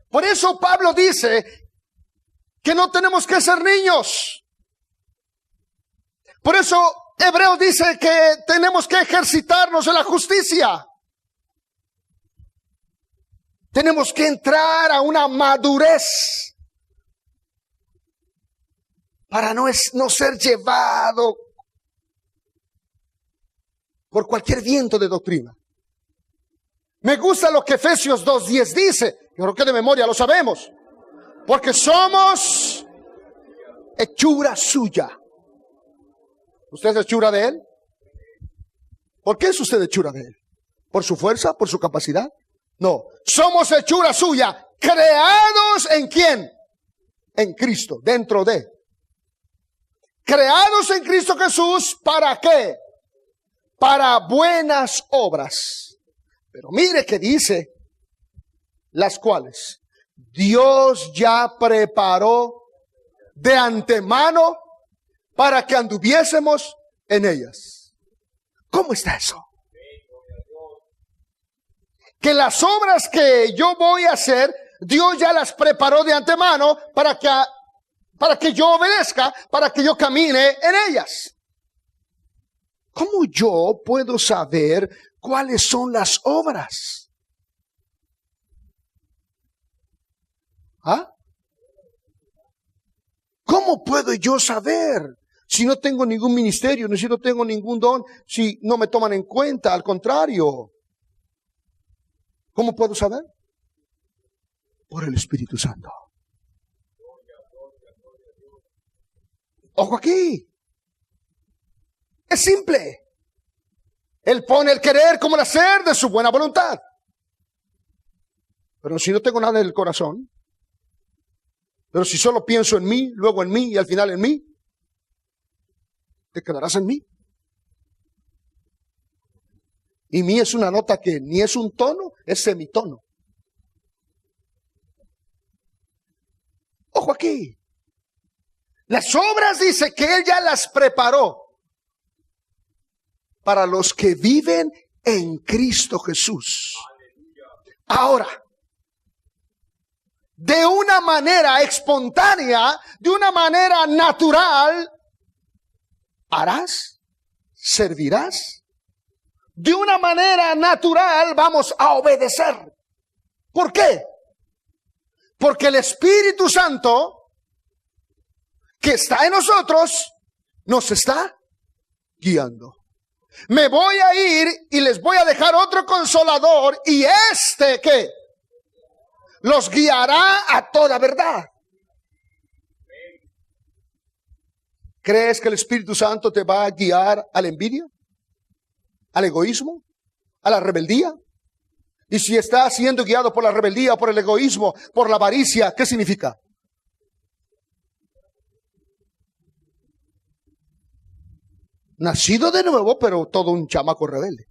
Por eso Pablo dice que no tenemos que ser niños. Por eso Hebreos dice que tenemos que ejercitarnos en la justicia. Tenemos que entrar a una madurez para no ser llevado por cualquier viento de doctrina. Me gusta lo que Efesios 2:10 dice. Yo creo que de memoria lo sabemos. Porque somos hechura suya. ¿Usted es hechura de Él? ¿Por qué es usted hechura de Él? ¿Por su fuerza? ¿Por su capacidad? No. Somos hechura suya. ¿Creados en quién? En Cristo. Dentro de. Creados en Cristo Jesús. ¿Para qué? Para buenas obras. Pero mire que dice, las cuales Dios ya preparó de antemano para que anduviésemos en ellas. ¿Cómo está eso? que las obras que yo voy a hacer, Dios ya las preparó de antemano para que yo obedezca, para que yo camine en ellas. ¿Cómo yo puedo saber cuáles son las obras? ¿Ah? ¿Cómo puedo yo saber? Si no tengo ningún ministerio, si no tengo ningún don, si no me toman en cuenta, al contrario. ¿Cómo puedo saber? Por el Espíritu Santo. Ojo aquí. Es simple. Él pone el querer como el hacer de su buena voluntad. Pero si no tengo nada en el corazón, pero si solo pienso en mí, luego en mí y al final en mí, te quedarás en mí. Y mí es una nota que ni es un tono, es semitono. Ojo aquí. Las obras dice que Él ya las preparó para los que viven en Cristo Jesús. Ahora, de una manera espontánea, de una manera natural, harás, servirás. De una manera natural vamos a obedecer. ¿Por qué? Porque el Espíritu Santo que está en nosotros nos está guiando. Me voy a ir y les voy a dejar otro consolador, y ¿qué? Los guiará a toda verdad. ¿Crees que el Espíritu Santo te va a guiar a la envidia? ¿Al egoísmo? ¿A la rebeldía? Y si estás siendo guiado por la rebeldía, por el egoísmo, por la avaricia, ¿qué significa? Nacido de nuevo, pero todo un chamaco rebelde.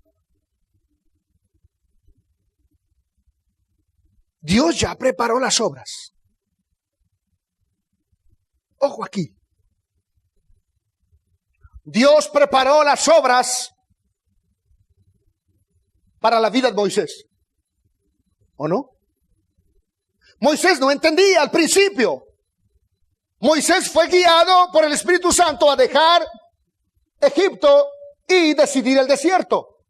Dios ya preparó las obras. Ojo aquí. Dios preparó las obras para la vida de Moisés. ¿O no? Moisés no entendía al principio. Moisés fue guiado por el Espíritu Santo a dejar Egipto y decidir el desierto.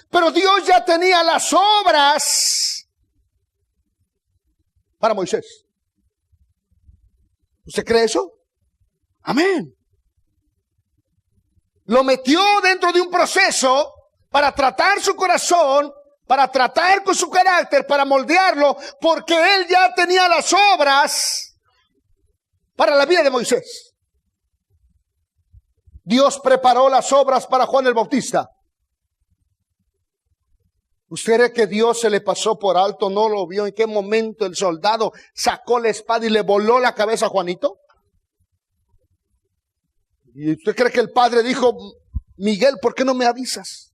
Pero Dios ya tenía las obras para Moisés. ¿Usted cree eso? Amén. Lo metió dentro de un proceso para tratar su corazón, para tratar con su carácter, para moldearlo, porque él ya tenía las obras para la vida de Moisés. Dios preparó las obras para Juan el Bautista. ¿Usted cree que Dios se le pasó por alto? ¿No lo vio? ¿En qué momento el soldado sacó la espada y le voló la cabeza a Juanito? ¿Y usted cree que el padre dijo, Miguel, ¿por qué no me avisas?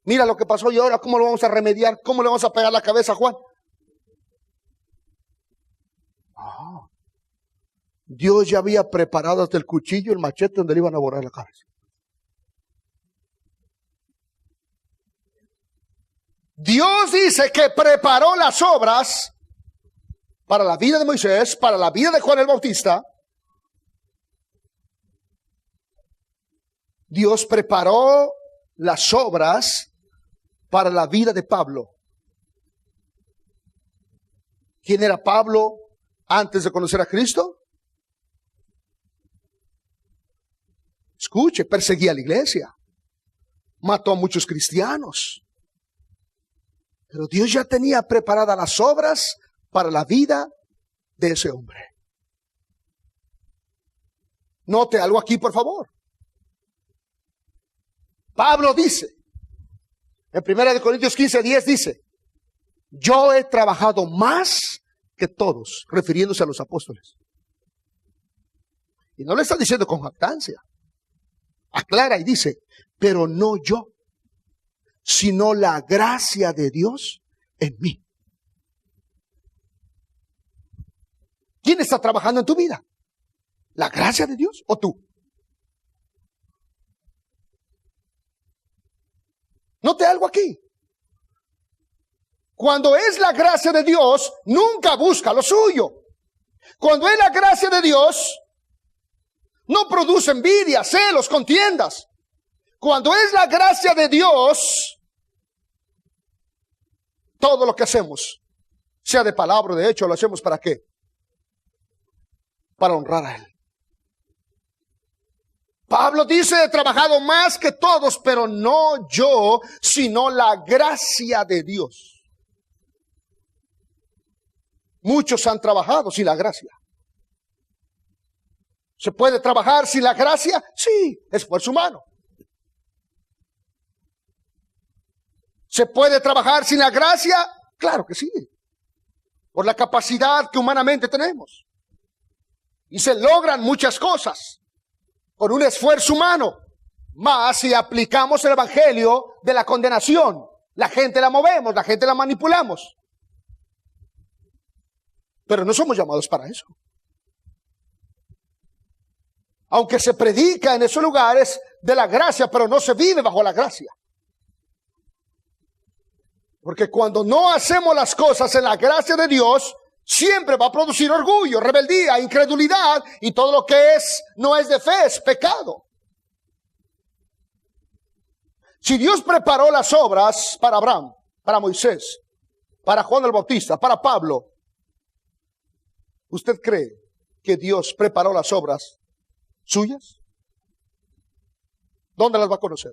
Mira lo que pasó y ahora, ¿cómo lo vamos a remediar? ¿Cómo le vamos a pegar la cabeza a Juan? Dios ya había preparado hasta el cuchillo, el machete donde le iban a borrar la cabeza. Dios dice que preparó las obras para la vida de Moisés, para la vida de Juan el Bautista. Dios preparó las obras para la vida de Pablo. ¿Quién era Pablo antes de conocer a Cristo? Escuche, perseguía a la iglesia, mató a muchos cristianos. Pero Dios ya tenía preparadas las obras para la vida de ese hombre. Note algo aquí, por favor. Pablo dice, en 1 Corintios 15:10 dice, yo he trabajado más que todos, refiriéndose a los apóstoles. Y no le está diciendo con jactancia. Aclara y dice, pero no yo, sino la gracia de Dios en mí. ¿Quién está trabajando en tu vida? ¿La gracia de Dios o tú? Note algo aquí. Cuando es la gracia de Dios, nunca busca lo suyo. Cuando es la gracia de Dios, no produce envidia, celos, contiendas. Cuando es la gracia de Dios, todo lo que hacemos, sea de palabra o de hecho, lo hacemos ¿para qué? Para honrar a Él. Pablo dice, he trabajado más que todos, pero no yo, sino la gracia de Dios. Muchos han trabajado sin la gracia. ¿Se puede trabajar sin la gracia? Sí, esfuerzo humano. ¿Se puede trabajar sin la gracia? Claro que sí. Por la capacidad que humanamente tenemos. Y se logran muchas cosas con un esfuerzo humano. Más si aplicamos el evangelio de la condenación. La gente la movemos, la gente la manipulamos. Pero no somos llamados para eso. Aunque se predica en esos lugares de la gracia, pero no se vive bajo la gracia. Porque cuando no hacemos las cosas en la gracia de Dios, siempre va a producir orgullo, rebeldía, incredulidad, y todo lo que no es de fe, es pecado. Si Dios preparó las obras para Abraham, para Moisés, para Juan el Bautista, para Pablo, ¿usted cree que Dios preparó las obras suyas? ¿Dónde las va a conocer?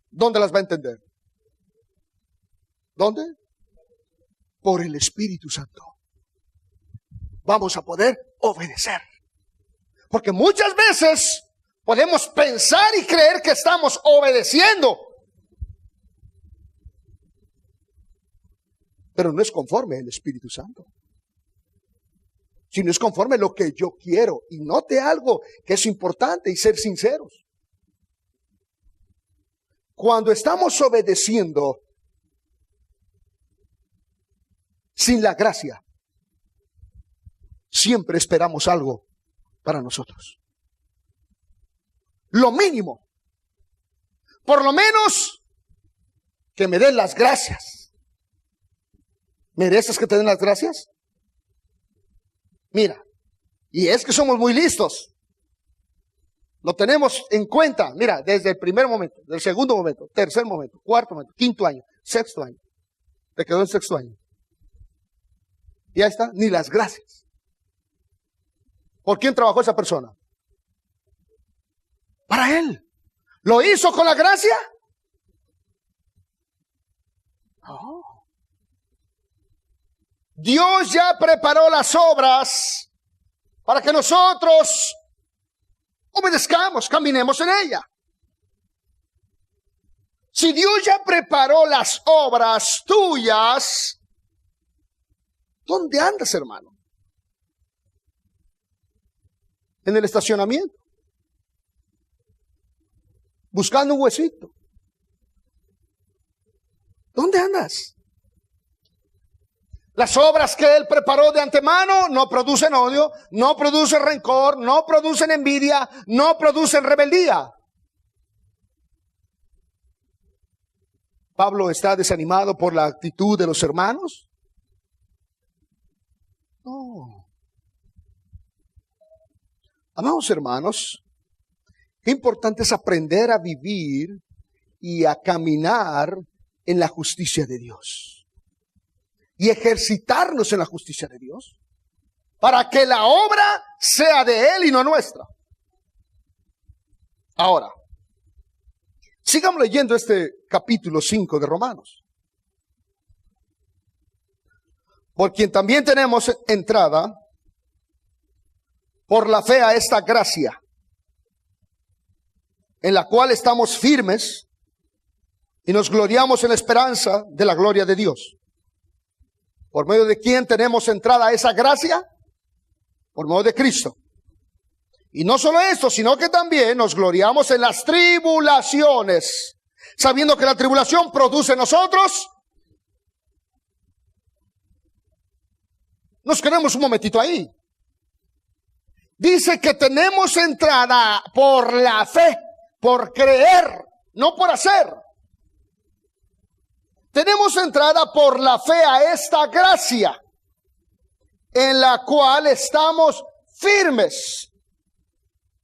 ¿Dónde las va a entender? ¿Dónde? Por el Espíritu Santo. Vamos a poder obedecer. Porque muchas veces podemos pensar y creer que estamos obedeciendo. Pero no es conforme el Espíritu Santo. Sino es conforme a lo que yo quiero. Y note algo que es importante y ser sinceros. Cuando estamos obedeciendo sin la gracia, siempre esperamos algo para nosotros. Lo mínimo. Por lo menos que me den las gracias. ¿Mereces que te den las gracias? Mira, y es que somos muy listos. Lo tenemos en cuenta, mira, desde el primer momento, del segundo momento, tercer momento, cuarto momento, quinto año, sexto año. Te quedó en sexto año. Y ahí está, ni las gracias. ¿Por quién trabajó esa persona? Para Él. ¿Lo hizo con la gracia? No. Dios ya preparó las obras para que nosotros obedezcamos, caminemos en ella. Si Dios ya preparó las obras tuyas, ¿dónde andas, hermano? En el estacionamiento. Buscando un huesito. ¿Dónde andas? Las obras que Él preparó de antemano no producen odio, no producen rencor, no producen envidia, no producen rebeldía. ¿Pablo está desanimado por la actitud de los hermanos? No. Amados hermanos, qué importante es aprender a vivir y a caminar en la justicia de Dios. Y ejercitarnos en la justicia de Dios. Para que la obra sea de Él y no nuestra. Ahora, sigamos leyendo este capítulo 5 de Romanos. Por quien también tenemos entrada por la fe a esta gracia, en la cual estamos firmes y nos gloriamos en la esperanza de la gloria de Dios. ¿Por medio de quién tenemos entrada a esa gracia? Por medio de Cristo. Y no solo esto, sino que también nos gloriamos en las tribulaciones, sabiendo que la tribulación produce en nosotros. Nos quedamos un momentito ahí. Dice que tenemos entrada por la fe, por creer, no por hacer. tenemos entrada por la fe a esta gracia, en la cual estamos firmes.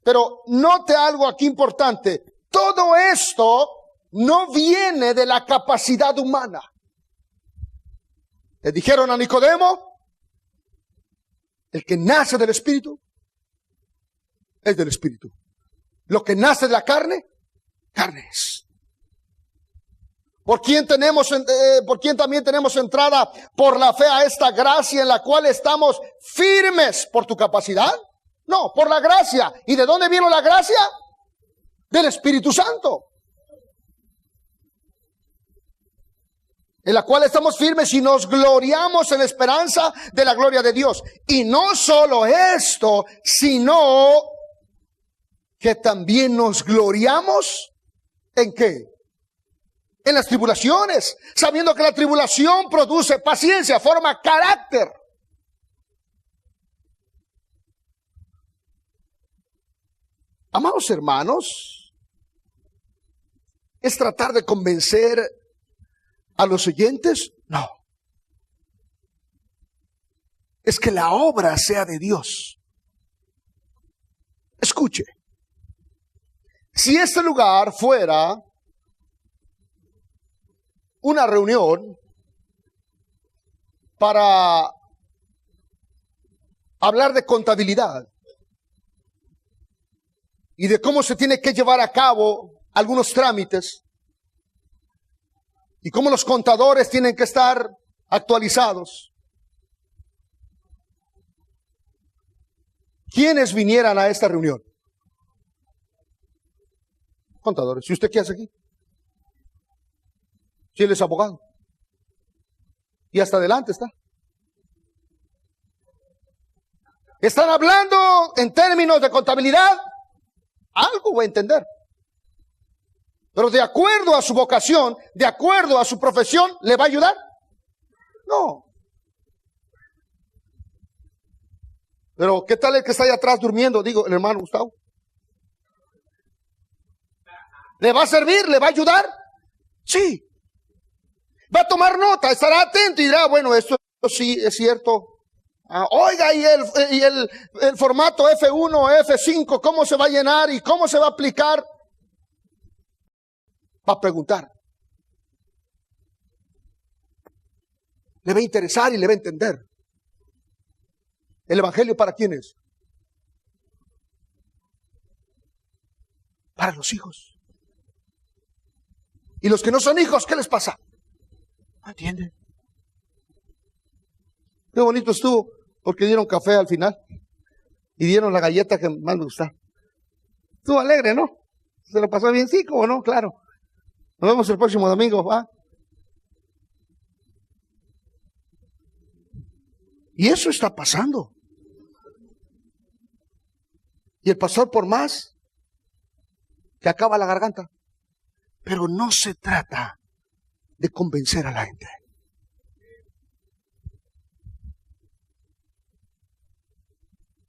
Pero note algo aquí importante. Todo esto no viene de la capacidad humana. Le dijeron a Nicodemo, el que nace del Espíritu es del Espíritu. Lo que nace de la carne, carne es. ¿Por quién también tenemos entrada por la fe a esta gracia en la cual estamos firmes? ¿Por tu capacidad? No, por la gracia. ¿Y de dónde vino la gracia? Del Espíritu Santo. En la cual estamos firmes y nos gloriamos en la esperanza de la gloria de Dios. Y no solo esto, sino que también nos gloriamos ¿en qué? En las tribulaciones, sabiendo que la tribulación produce paciencia, forma carácter. Amados hermanos, ¿es tratar de convencer a los oyentes? No. Es que la obra sea de Dios. Escuche. Si este lugar fuera una reunión para hablar de contabilidad y de cómo se tiene que llevar a cabo algunos trámites y cómo los contadores tienen que estar actualizados, ¿quiénes vinieran a esta reunión? Contadores. ¿Y usted qué hace aquí? Si él es abogado. Y hasta adelante está. Están hablando en términos de contabilidad. Algo va a entender. Pero de acuerdo a su vocación, de acuerdo a su profesión, ¿le va a ayudar? No. Pero ¿qué tal el que está ahí atrás durmiendo? Digo, el hermano Gustavo. ¿Le va a servir? ¿Le va a ayudar? Sí. Va a tomar nota, estará atento y dirá, bueno, esto sí es cierto. Oiga, y el formato F1, F5, ¿cómo se va a llenar y cómo se va a aplicar? Va a preguntar. Le va a interesar y le va a entender. ¿El evangelio para quién es? Para los hijos. ¿Y los que no son hijos, qué les pasa? ¿No entienden? Qué bonito estuvo, porque dieron café al final y dieron la galleta que más me gusta. Estuvo alegre, ¿no? ¿Se lo pasó bien? Sí, ¿cómo no? Claro. Nos vemos el próximo domingo, ¿va? Y eso está pasando. Y el pastor, por más que acaba la garganta, pero no se trata de convencer a la gente.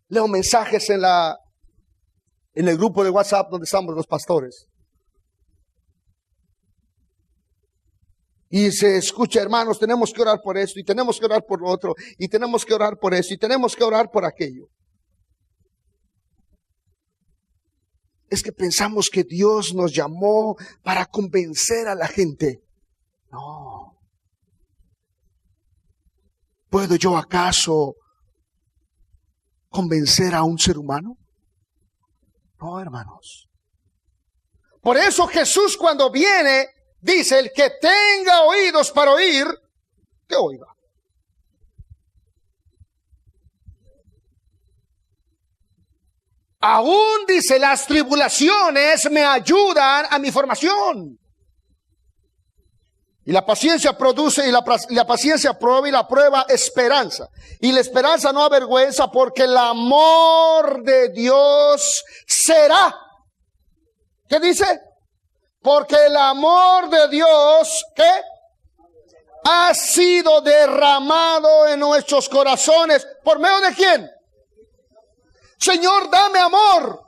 Leo mensajes en el grupo de WhatsApp donde estamos los pastores. Y se escucha, hermanos, tenemos que orar por esto, y tenemos que orar por lo otro, y tenemos que orar por eso, y tenemos que orar por aquello. Es que pensamos que Dios nos llamó para convencer a la gente. No. ¿Puedo yo acaso convencer a un ser humano? No, hermanos. Por eso Jesús, cuando viene, dice, el que tenga oídos para oír, que oiga. Aún dice, las tribulaciones me ayudan a mi formación. Y la paciencia produce, y la paciencia prueba, y la prueba esperanza. Y la esperanza no avergüenza, porque el amor de Dios será. ¿Qué dice? Porque el amor de Dios, ¿qué? Ha sido derramado en nuestros corazones. ¿Por medio de quién? Señor, dame amor.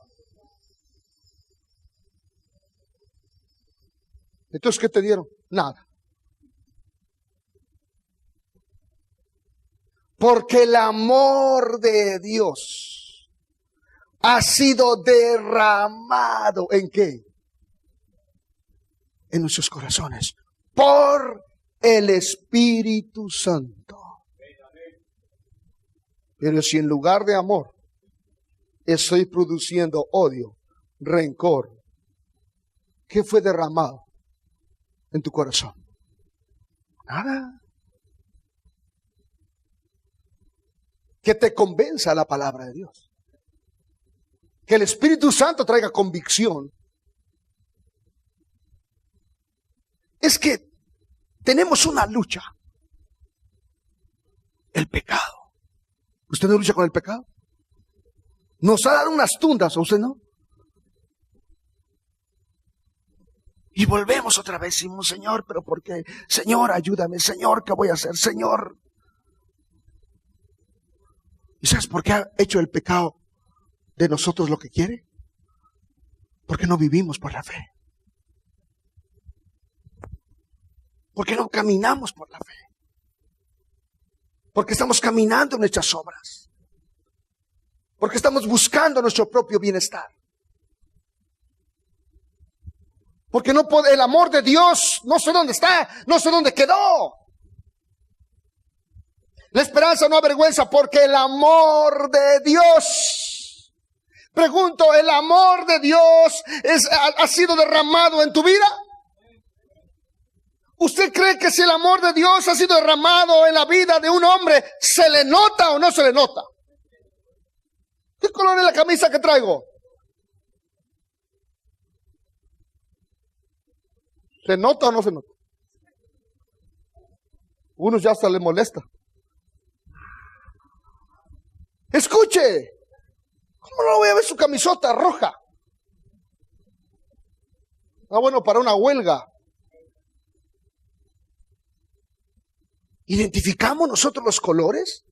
Entonces, ¿qué te dieron? Nada. Porque el amor de Dios ha sido derramado, ¿en qué? En nuestros corazones, por el Espíritu Santo. Pero si en lugar de amor estoy produciendo odio, rencor, ¿qué fue derramado en tu corazón? Nada. Que te convenza la palabra de Dios. Que el Espíritu Santo traiga convicción. Es que tenemos una lucha. El pecado. ¿Usted no lucha con el pecado? Nos ha dado unas tundas, ¿o usted no? Y volvemos otra vez, decimos, Señor, ¿pero por qué? Señor, ayúdame. Señor, ¿qué voy a hacer? Señor. ¿Y sabes por qué ha hecho el pecado de nosotros lo que quiere? Porque no vivimos por la fe. Porque no caminamos por la fe. Porque estamos caminando en nuestras obras. Porque estamos buscando nuestro propio bienestar. Porque no puede, el amor de Dios, no sé dónde está, no sé dónde quedó. La esperanza no avergüenza, porque el amor de Dios. Pregunto, ¿el amor de Dios ha sido derramado en tu vida? ¿Usted cree que si el amor de Dios ha sido derramado en la vida de un hombre, se le nota o no se le nota? ¿Qué color es la camisa que traigo? ¿Se nota o no se nota? Unos ya hasta le molesta. Escuche, ¿cómo no voy a ver su camisota roja? Ah, bueno, para una huelga. ¿Identificamos nosotros los colores?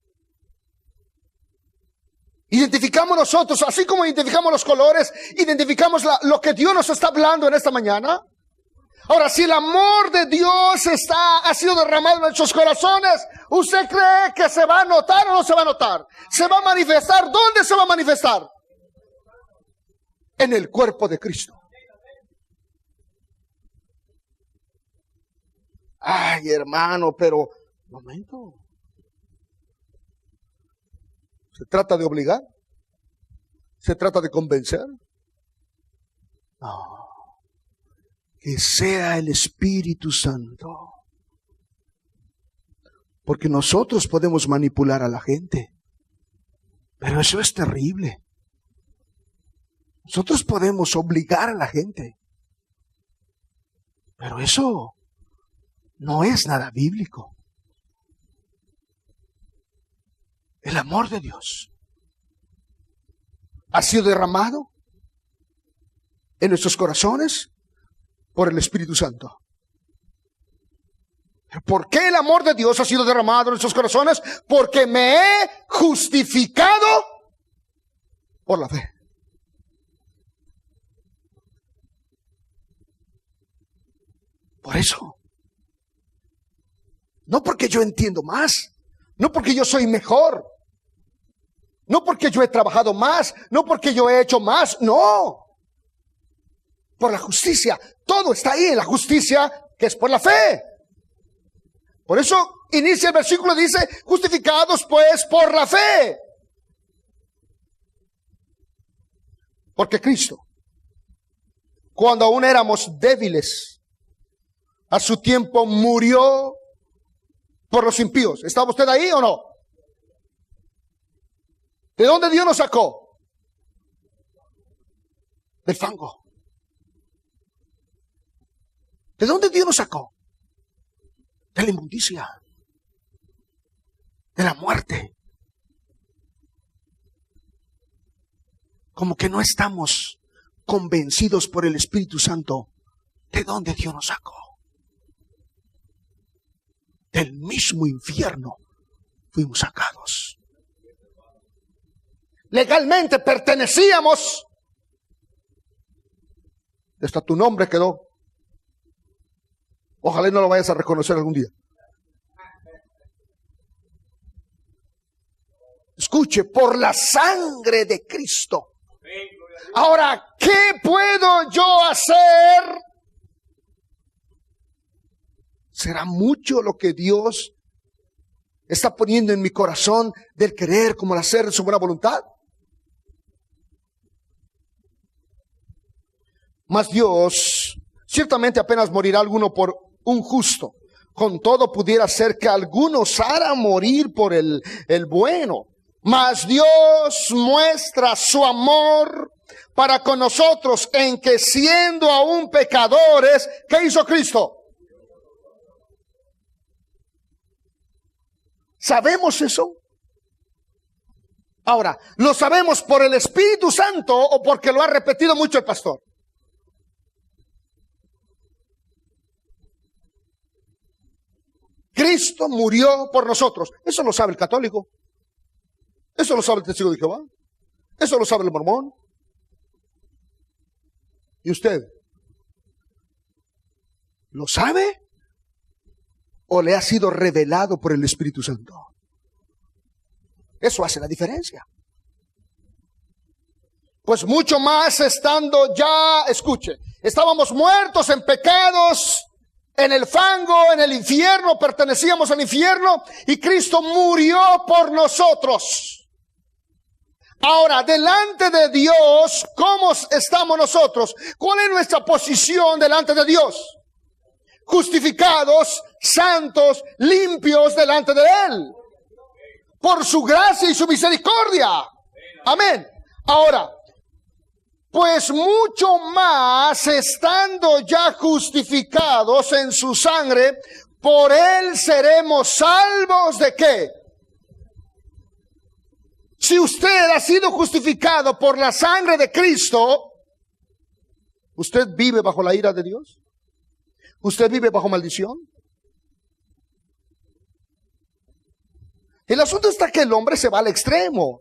¿Identificamos nosotros, así como identificamos los colores, identificamos lo que Dios nos está hablando en esta mañana? Ahora, si el amor de Dios ha sido derramado en nuestros corazones, ¿usted cree que se va a notar o no se va a notar? ¿Se va a manifestar? ¿Dónde se va a manifestar? En el cuerpo de Cristo. Ay, hermano, pero momento. ¿Se trata de obligar? ¿Se trata de convencer? No. Que sea el Espíritu Santo. Porque nosotros podemos manipular a la gente. Pero eso es terrible. Nosotros podemos obligar a la gente. Pero eso no es nada bíblico. El amor de Dios ha sido derramado en nuestros corazones por el Espíritu Santo. ¿Por qué el amor de Dios ha sido derramado en nuestros corazones? Porque me he justificado por la fe. Por eso. No porque yo entiendo más. No porque yo soy mejor. No porque yo he trabajado más. No porque yo he hecho más. No. Por la justicia. Todo está ahí en la justicia, que es por la fe. Por eso inicia el versículo, dice, justificados pues por la fe. Porque Cristo, cuando aún éramos débiles, a su tiempo murió por los impíos. ¿Estaba usted ahí o no? ¿De dónde Dios nos sacó? Del fango. ¿De dónde Dios nos sacó? De la inmundicia, de la muerte. Como que no estamos convencidos por el Espíritu Santo de dónde Dios nos sacó. Del mismo infierno fuimos sacados. Legalmente pertenecíamos. Hasta tu nombre quedó. Ojalá no lo vayas a reconocer algún día. Escuche, por la sangre de Cristo. Ahora, ¿qué puedo yo hacer? ¿Será mucho lo que Dios está poniendo en mi corazón del querer como el hacer de su buena voluntad? Mas Dios, ciertamente apenas morirá alguno por un justo. Con todo pudiera ser que alguno osara morir por el bueno. Mas Dios muestra su amor para con nosotros en que siendo aún pecadores, ¿qué hizo Cristo? ¿Sabemos eso? Ahora, ¿lo sabemos por el Espíritu Santo o porque lo ha repetido mucho el pastor? Cristo murió por nosotros. Eso lo sabe el católico. Eso lo sabe el testigo de Jehová. Eso lo sabe el mormón. ¿Y usted? ¿Lo sabe? ¿O le ha sido revelado por el Espíritu Santo? Eso hace la diferencia. Pues mucho más estando ya, escuche, estábamos muertos en pecados, en el fango, en el infierno, pertenecíamos al infierno y Cristo murió por nosotros. Ahora, delante de Dios, ¿cómo estamos nosotros? ¿Cuál es nuestra posición delante de Dios? Justificados, santos, limpios delante de Él. Por su gracia y su misericordia. Amén. Ahora, pues mucho más estando ya justificados en su sangre, por Él seremos salvos ¿de qué? Si usted ha sido justificado por la sangre de Cristo, ¿usted vive bajo la ira de Dios? ¿Usted vive bajo maldición? El asunto está que el hombre se va al extremo.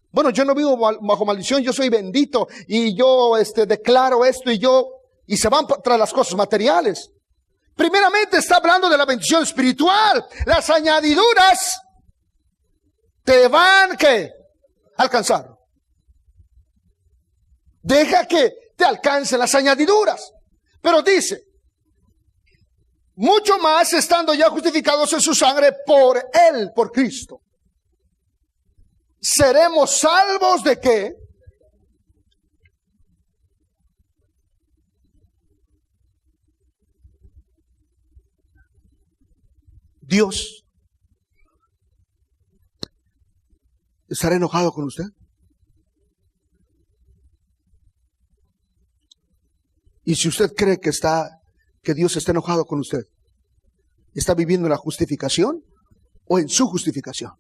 Bueno, yo no vivo bajo maldición, yo soy bendito y yo declaro esto y se van tras las cosas materiales. Primeramente está hablando de la bendición espiritual. Las añadiduras te van ¿qué? Alcanzar. Deja que te alcancen las añadiduras. Pero dice, mucho más estando ya justificados en su sangre por Él, por Cristo. ¿Seremos salvos de qué? Dios ¿estará enojado con usted? Y si usted cree que Dios está enojado con usted, ¿está viviendo en la justificación o en su justificación?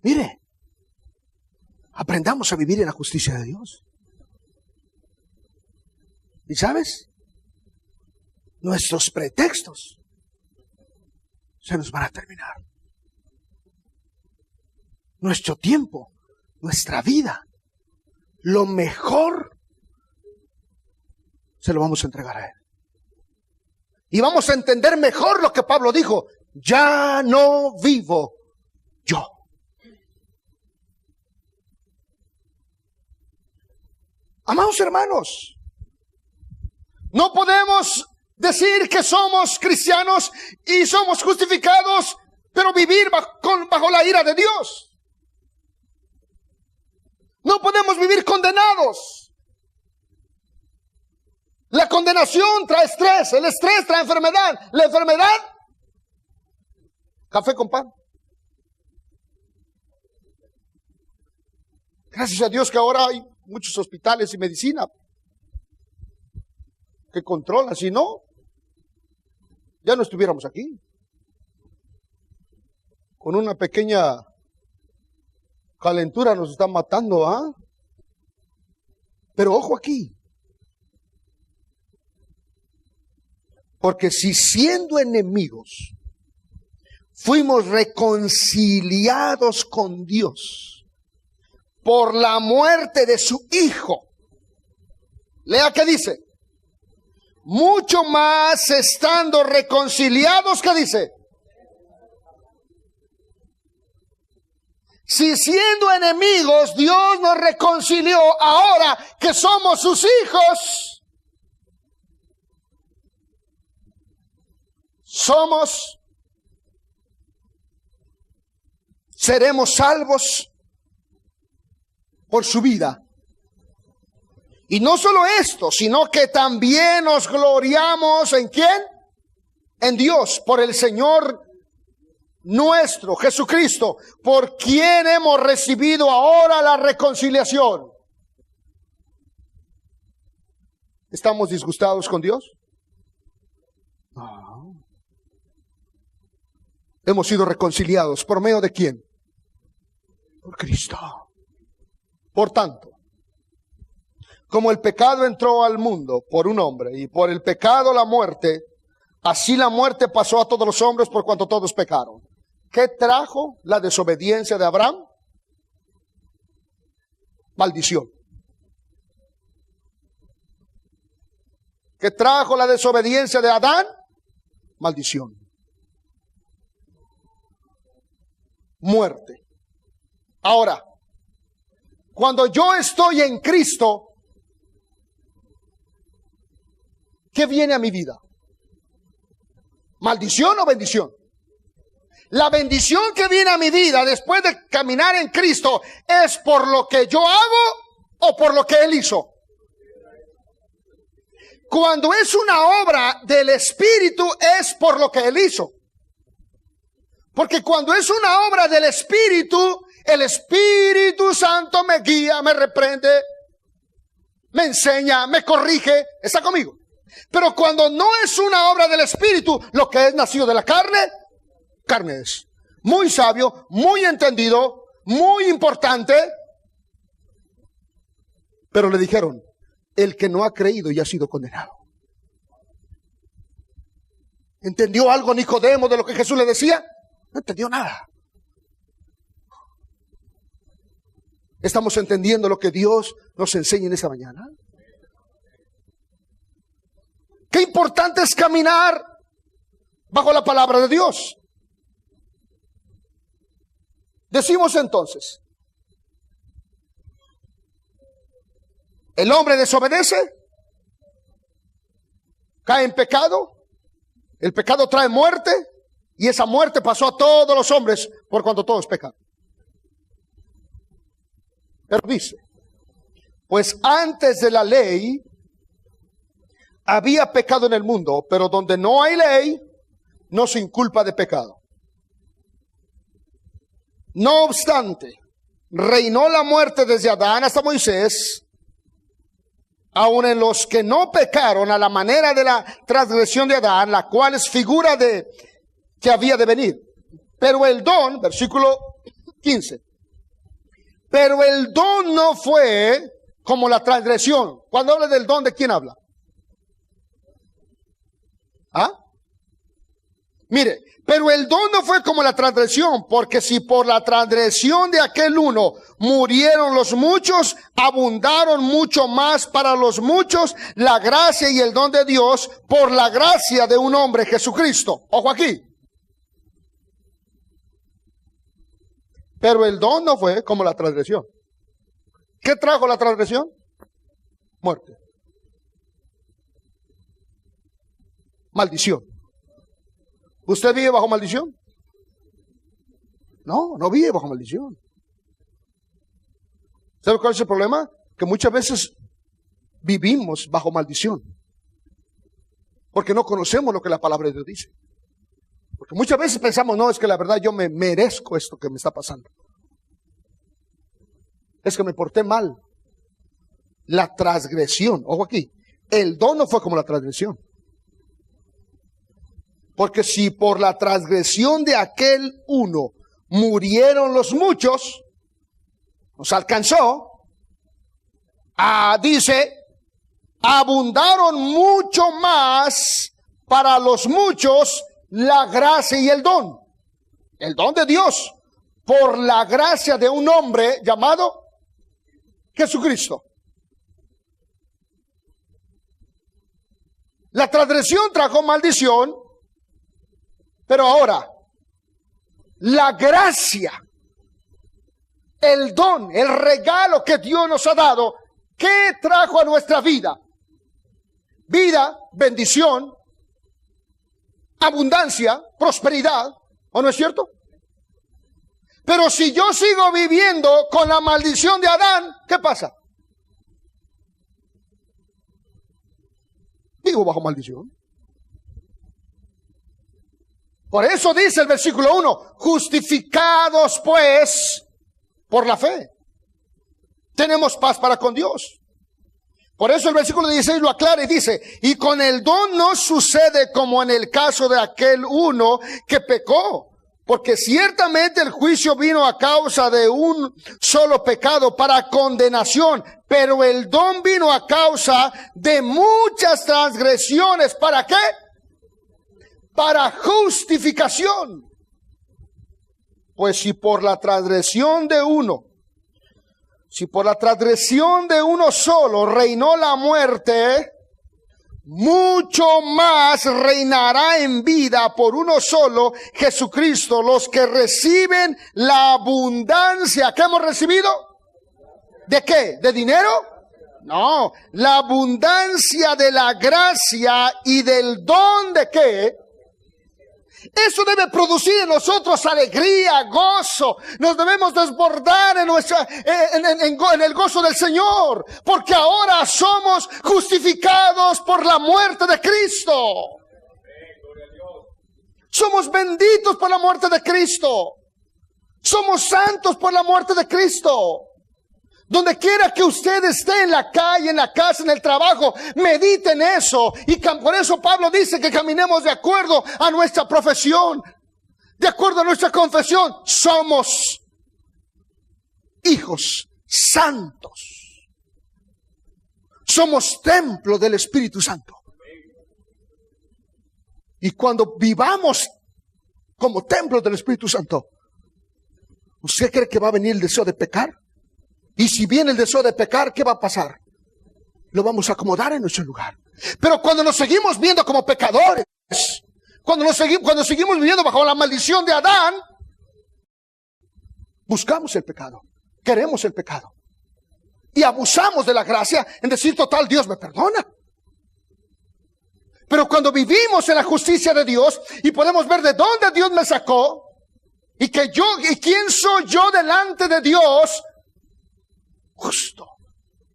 Mire, aprendamos a vivir en la justicia de Dios. ¿Y sabes? Nuestros pretextos se nos van a terminar. Nuestro tiempo, nuestra vida, lo mejor se lo vamos a entregar a Él. Y vamos a entender mejor lo que Pablo dijo: ya no vivo yo. Amados hermanos, no podemos decir que somos cristianos y somos justificados, pero vivir bajo la ira de Dios. No podemos vivir condenados. La condenación trae estrés, el estrés trae enfermedad, la enfermedad, café con pan. Gracias a Dios que ahora hay muchos hospitales y medicina que controlan, si no, ya no estuviéramos aquí. Con una pequeña calentura nos están matando, ¿ah? Pero ojo aquí. Porque si siendo enemigos fuimos reconciliados con Dios por la muerte de su Hijo. Lea qué dice. mucho más estando reconciliados, ¿qué dice? Si siendo enemigos Dios nos reconcilió, ahora que somos sus hijos, seremos salvos por su vida. Y no solo esto, sino que también nos gloriamos ¿en quién? En Dios, por el Señor nuestro Jesucristo, por quien hemos recibido ahora la reconciliación. ¿Estamos disgustados con Dios? No. Hemos sido reconciliados. ¿Por medio de quién? Por Cristo. Por tanto, como el pecado entró al mundo por un hombre, y por el pecado la muerte, así la muerte pasó a todos los hombres por cuanto todos pecaron. ¿Qué trajo la desobediencia de Abraham? Maldición. ¿Qué trajo la desobediencia de Adán? Maldición. Muerte. Ahora, cuando yo estoy en Cristo, ¿qué viene a mi vida? ¿Maldición o bendición? La bendición que viene a mi vida después de caminar en Cristo es por lo que yo hago o por lo que Él hizo. Cuando es una obra del Espíritu es por lo que Él hizo. Porque cuando es una obra del Espíritu, el Espíritu Santo me guía, me reprende, me enseña, me corrige, está conmigo. Pero cuando no es una obra del Espíritu, lo que es nacido de la carne, carne es. Muy sabio, muy entendido, muy importante. Pero le dijeron, el que no ha creído ya ha sido condenado. ¿Entendió algo Nicodemo de lo que Jesús le decía? No entendió nada. ¿Estamos entendiendo lo que Dios nos enseña en esta mañana? Qué importante es caminar bajo la palabra de Dios. Decimos entonces, el hombre desobedece, cae en pecado, el pecado trae muerte, y esa muerte pasó a todos los hombres por cuanto todos pecaron. Pero dice, pues antes de la ley había pecado en el mundo, pero donde no hay ley, no se inculpa de pecado. No obstante, reinó la muerte desde Adán hasta Moisés, aun en los que no pecaron a la manera de la transgresión de Adán, la cual es figura de que había de venir. Pero el don, versículo 15, pero el don no fue como la transgresión. Cuando habla del don, ¿de quién habla? ¿Ah? Mire, pero el don no fue como la transgresión, porque si por la transgresión de aquel uno murieron los muchos, abundaron mucho más para los muchos la gracia y el don de Dios por la gracia de un hombre, Jesucristo. Ojo aquí. Pero el don no fue como la transgresión. ¿Qué trajo la transgresión? Muerte. Maldición. ¿Usted vive bajo maldición? No, no vive bajo maldición. ¿Sabe cuál es el problema? Que muchas veces vivimos bajo maldición. Porque no conocemos lo que la palabra de Dios dice. Porque muchas veces pensamos, no, es que la verdad yo me merezco esto que me está pasando. Es que me porté mal. La transgresión, ojo aquí, el don no fue como la transgresión. Porque si por la transgresión de aquel uno murieron los muchos, nos alcanzó, dice, abundaron mucho más para los muchos la gracia y el don de Dios, por la gracia de un hombre llamado Jesucristo. La transgresión trajo maldición, pero ahora, la gracia, el don, el regalo que Dios nos ha dado, ¿qué trajo a nuestra vida? Vida, bendición, abundancia, prosperidad, ¿o no es cierto? Pero si yo sigo viviendo con la maldición de Adán, ¿qué pasa? Vivo bajo maldición. Por eso dice el versículo 1, justificados pues por la fe, tenemos paz para con Dios. Por eso el versículo 16 lo aclara y dice, y con el don no sucede como en el caso de aquel uno que pecó, porque ciertamente el juicio vino a causa de un solo pecado para condenación, pero el don vino a causa de muchas transgresiones. ¿Para qué? Para justificación. Pues si por la transgresión de uno, si por la transgresión de uno solo reinó la muerte, mucho más reinará en vida por uno solo, Jesucristo, los que reciben la abundancia. ¿Qué hemos recibido? ¿De qué? ¿De dinero? No, la abundancia de la gracia y del don de qué. Eso debe producir en nosotros alegría, gozo. Nos debemos desbordar en el gozo del Señor, porque ahora somos justificados por la muerte de Cristo. Somos benditos por la muerte de Cristo. Somos santos por la muerte de Cristo. Donde quiera que usted esté, en la calle, en la casa, en el trabajo, medite en eso. Y por eso Pablo dice que caminemos de acuerdo a nuestra profesión, de acuerdo a nuestra confesión. Somos hijos santos. Somos templo del Espíritu Santo. Y cuando vivamos como templo del Espíritu Santo, ¿usted cree que va a venir el deseo de pecar? Y si viene el deseo de pecar, ¿qué va a pasar? Lo vamos a acomodar en nuestro lugar. Pero cuando nos seguimos viendo como pecadores, cuando seguimos viviendo bajo la maldición de Adán, buscamos el pecado, queremos el pecado. Y abusamos de la gracia en decir, total, Dios me perdona. Pero cuando vivimos en la justicia de Dios y podemos ver de dónde Dios me sacó, y quién soy yo delante de Dios, justo,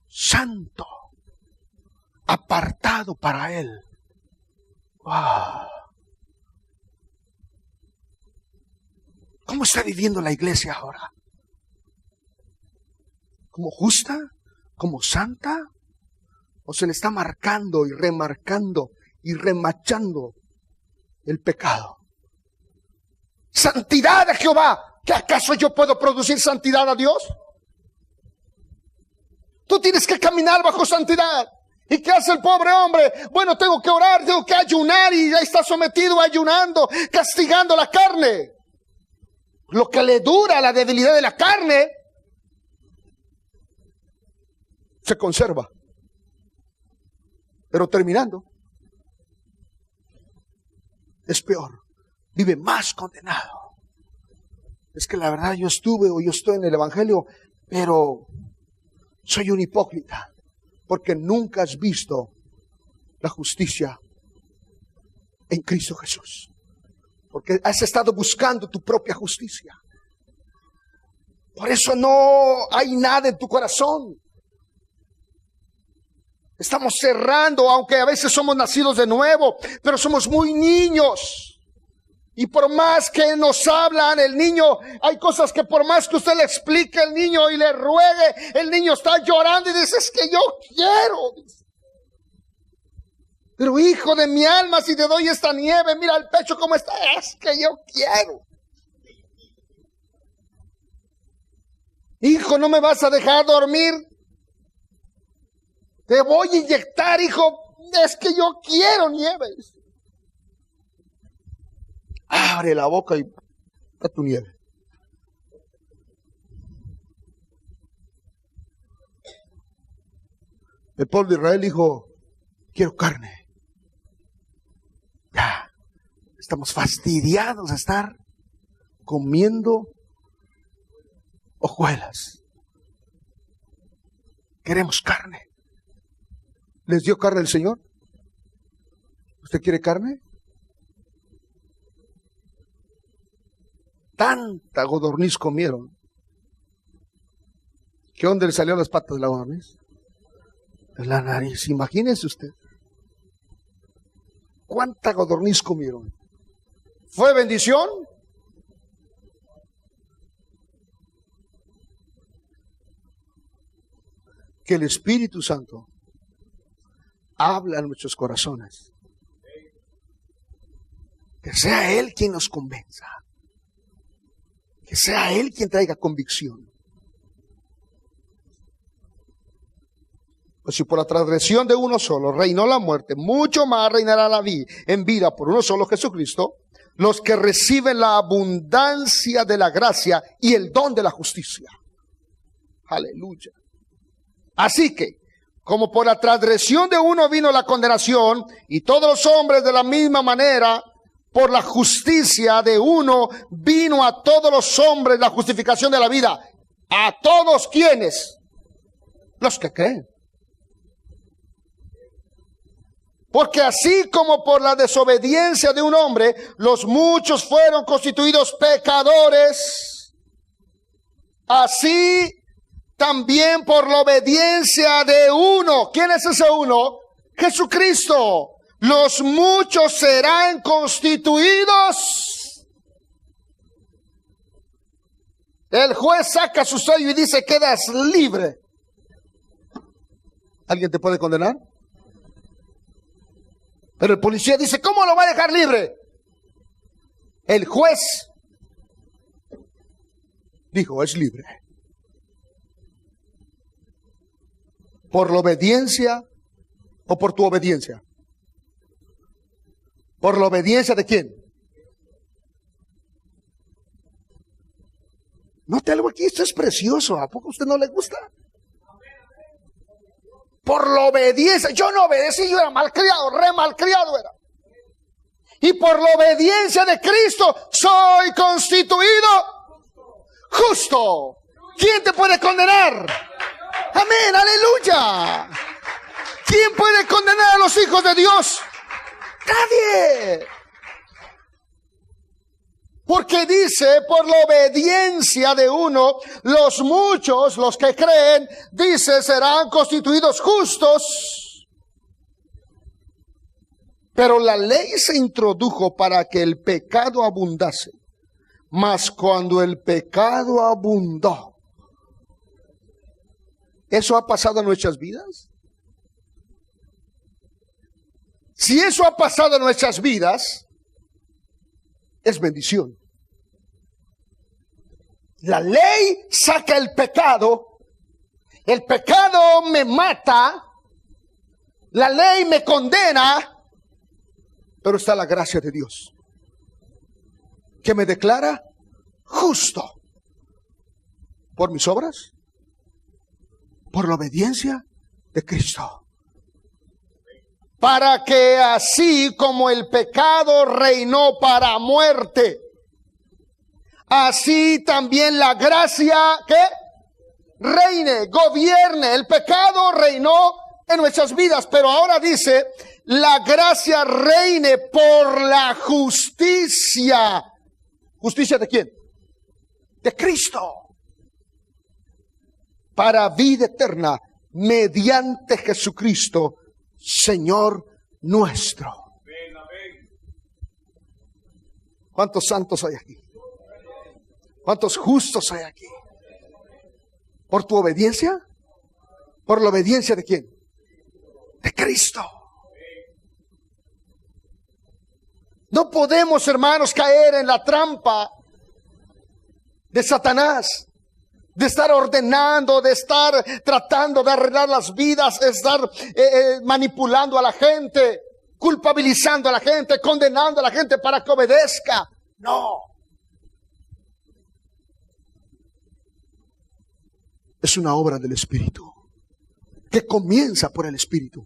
santo, apartado para Él. ¡Wow! ¿Cómo está viviendo la iglesia ahora? ¿Como justa? ¿Como santa? ¿O se le está marcando y remarcando y remachando el pecado? Santidad de Jehová. ¿Qué acaso yo puedo producir santidad a Dios? Tú tienes que caminar bajo santidad. ¿Y qué hace el pobre hombre? Bueno, tengo que orar, tengo que ayunar, y ya está sometido ayunando, castigando la carne. Lo que le dura la debilidad de la carne se conserva. Pero terminando, es peor. Vive más condenado. Es que la verdad yo estoy en el Evangelio, pero soy un hipócrita, porque nunca has visto la justicia en Cristo Jesús. Porque has estado buscando tu propia justicia. Por eso no hay nada en tu corazón. Estamos cerrando, aunque a veces somos nacidos de nuevo, pero somos muy niños. Y por más que nos hablan, el niño, hay cosas que por más que usted le explique al niño y le ruegue, el niño está llorando y dice, es que yo quiero. Pero hijo de mi alma, si te doy esta nieve, mira el pecho cómo está, es que yo quiero. Hijo, ¿no me vas a dejar dormir? Te voy a inyectar, hijo, es que yo quiero nieve. Abre la boca y da tu nieve. El pueblo de Israel dijo, quiero carne. Estamos fastidiados de estar comiendo hojuelas. Queremos carne. ¿Les dio carne el Señor? ¿Usted quiere carne? Tanta godorniz comieron. ¿Qué dónde le salió las patas de la godorniz? De la nariz. Imagínese usted. ¿Cuánta godorniz comieron? ¿Fue bendición? Que el Espíritu Santo habla en nuestros corazones. Que sea Él quien nos convenza. Que sea Él quien traiga convicción. Pues si por la transgresión de uno solo reinó la muerte, mucho más reinará la vida en vida por uno solo, Jesucristo, los que reciben la abundancia de la gracia y el don de la justicia. Aleluya. Así que, como por la transgresión de uno vino la condenación, y todos los hombres de la misma manera, por la justicia de uno vino a todos los hombres la justificación de la vida. ¿A todos quiénes? Los que creen. Porque así como por la desobediencia de un hombre, los muchos fueron constituidos pecadores, así también por la obediencia de uno. ¿Quién es ese uno? Jesucristo. Los muchos serán constituidos. El juez saca su sello y dice: quedas libre. ¿Alguien te puede condenar? Pero el policía dice: ¿cómo lo va a dejar libre? El juez dijo: es libre. ¿Por la obediencia o por tu obediencia? ¿Por la obediencia de quién? Note algo aquí, esto es precioso. ¿A poco a usted no le gusta? Por la obediencia. Yo no obedecí, yo era malcriado, re malcriado era. Y por la obediencia de Cristo soy constituido justo. ¿Quién te puede condenar? Amén, aleluya. ¿Quién puede condenar a los hijos de Dios? Nadie. Porque dice: por la obediencia de uno, los muchos, los que creen, dice, serán constituidos justos. Pero la ley se introdujo para que el pecado abundase. Mas cuando el pecado abundó, ¿eso ha pasado en nuestras vidas? Si eso ha pasado en nuestras vidas, es bendición. La ley saca el pecado me mata, la ley me condena, pero está la gracia de Dios, que me declara justo. ¿Por mis obras? ¿Por la obediencia de Cristo? Para que así como el pecado reinó para muerte, así también la gracia, ¿qué? Reine, gobierne. El pecado reinó en nuestras vidas, pero ahora dice, la gracia reine por la justicia. ¿Justicia de quién? De Cristo. Para vida eterna, mediante Jesucristo, Señor nuestro. ¿Cuántos santos hay aquí? ¿Cuántos justos hay aquí? ¿Por tu obediencia? ¿Por la obediencia de quién? De Cristo. No podemos, hermanos, caer en la trampa de Satanás, de estar ordenando, de estar tratando de arreglar las vidas, de estar manipulando a la gente, culpabilizando a la gente, condenando a la gente para que obedezca. No. Es una obra del Espíritu, que comienza por el Espíritu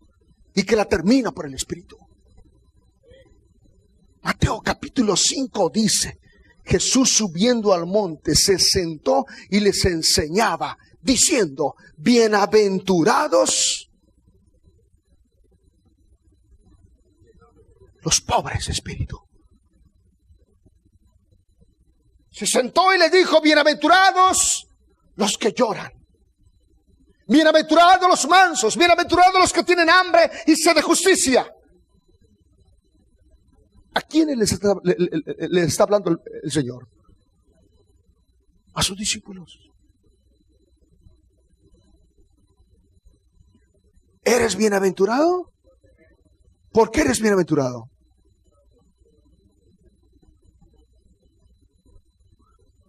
y que la termina por el Espíritu. Mateo capítulo capítulo 5 dice: Jesús, subiendo al monte, se sentó y les enseñaba, diciendo: bienaventurados los pobres de espíritu. Se sentó y le dijo: bienaventurados los que lloran, bienaventurados los mansos, bienaventurados los que tienen hambre y sed de justicia. ¿A quién le está hablando el Señor? A sus discípulos. ¿Eres bienaventurado? ¿Por qué eres bienaventurado?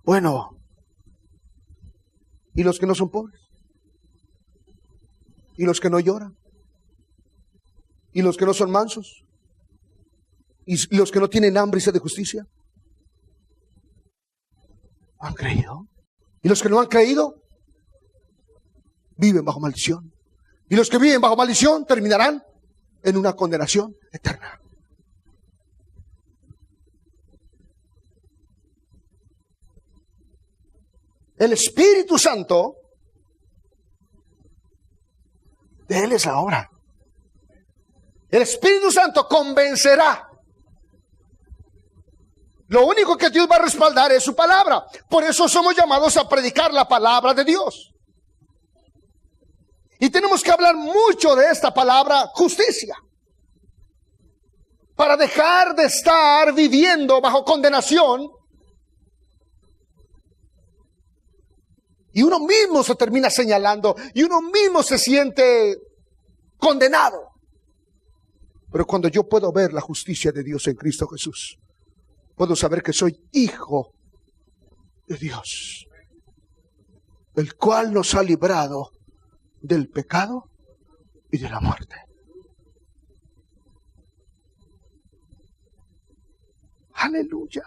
Bueno, ¿y los que no son pobres? ¿Y los que no lloran? ¿Y los que no son mansos? ¿Y los que no tienen hambre y sed de justicia? ¿Han creído? ¿Y los que no han creído? Viven bajo maldición. Y los que viven bajo maldición terminarán en una condenación eterna. El Espíritu Santo, de Él es la obra. El Espíritu Santo convencerá. Lo único que Dios va a respaldar es su palabra. Por eso somos llamados a predicar la palabra de Dios. Y tenemos que hablar mucho de esta palabra, justicia, para dejar de estar viviendo bajo condenación. Y uno mismo se termina señalando y uno mismo se siente condenado. Pero cuando yo puedo ver la justicia de Dios en Cristo Jesús, puedo saber que soy hijo de Dios, el cual nos ha librado del pecado y de la muerte. Aleluya.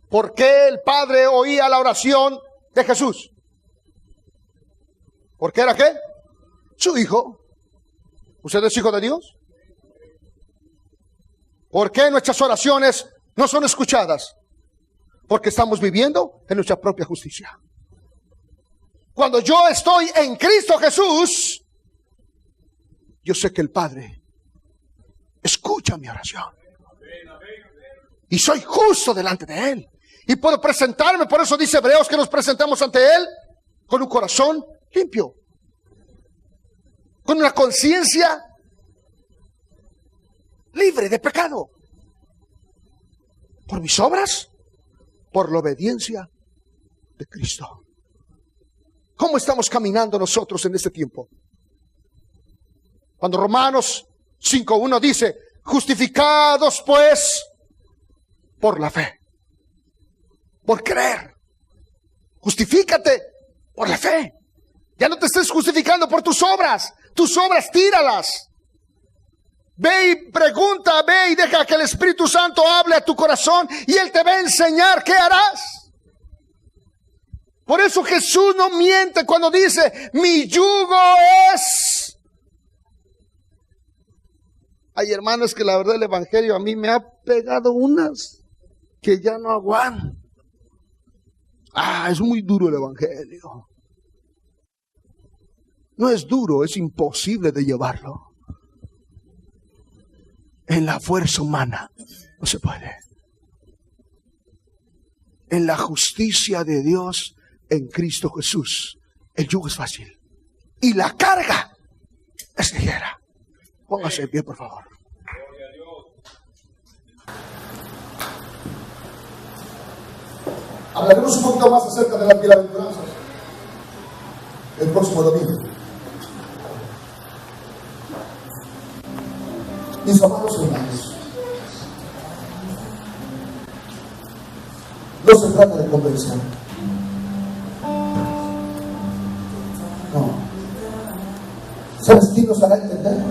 ¿Por qué el Padre oía la oración de Jesús? ¿Por qué era qué? Su hijo. ¿Usted es hijo de Dios? ¿Por qué nuestras oraciones no son escuchadas? Porque estamos viviendo en nuestra propia justicia. Cuando yo estoy en Cristo Jesús, yo sé que el Padre escucha mi oración. Y soy justo delante de Él. Y puedo presentarme, por eso dice Hebreos que nos presentamos ante Él con un corazón limpio, con una conciencia libre de pecado. ¿Por mis obras? Por la obediencia de Cristo. ¿Cómo estamos caminando nosotros en este tiempo? Cuando Romanos 5:1 dice: justificados pues por la fe, por creer. Justifícate por la fe. Ya no te estés justificando por tus obras. Tus obras tíralas. Ve y pregunta, ve y deja que el Espíritu Santo hable a tu corazón y Él te va a enseñar qué harás. Por eso Jesús no miente cuando dice: mi yugo es. Hay hermanos que la verdad el Evangelio a mí me ha pegado unas que ya no aguanto. Es muy duro el Evangelio. No es duro, es imposible de llevarlo. En la fuerza humana no se puede. En la justicia de Dios en Cristo Jesús, el yugo es fácil y la carga es ligera. Póngase de pie, por favor. Hablaremos un poquito más acerca de las bienaventuranzas el próximo domingo. Mis amados hermanos, no se trata de convencer. No. ¿Sabes quién nos hará entender?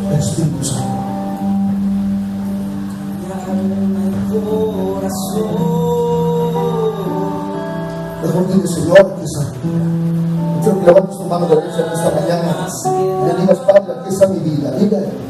El Espíritu Santo. Mejor dile: Señor, aquí está. Quiero que levantes tu mano derecha en esta mañana y le digas: Padre, aquí está mi vida. Dile.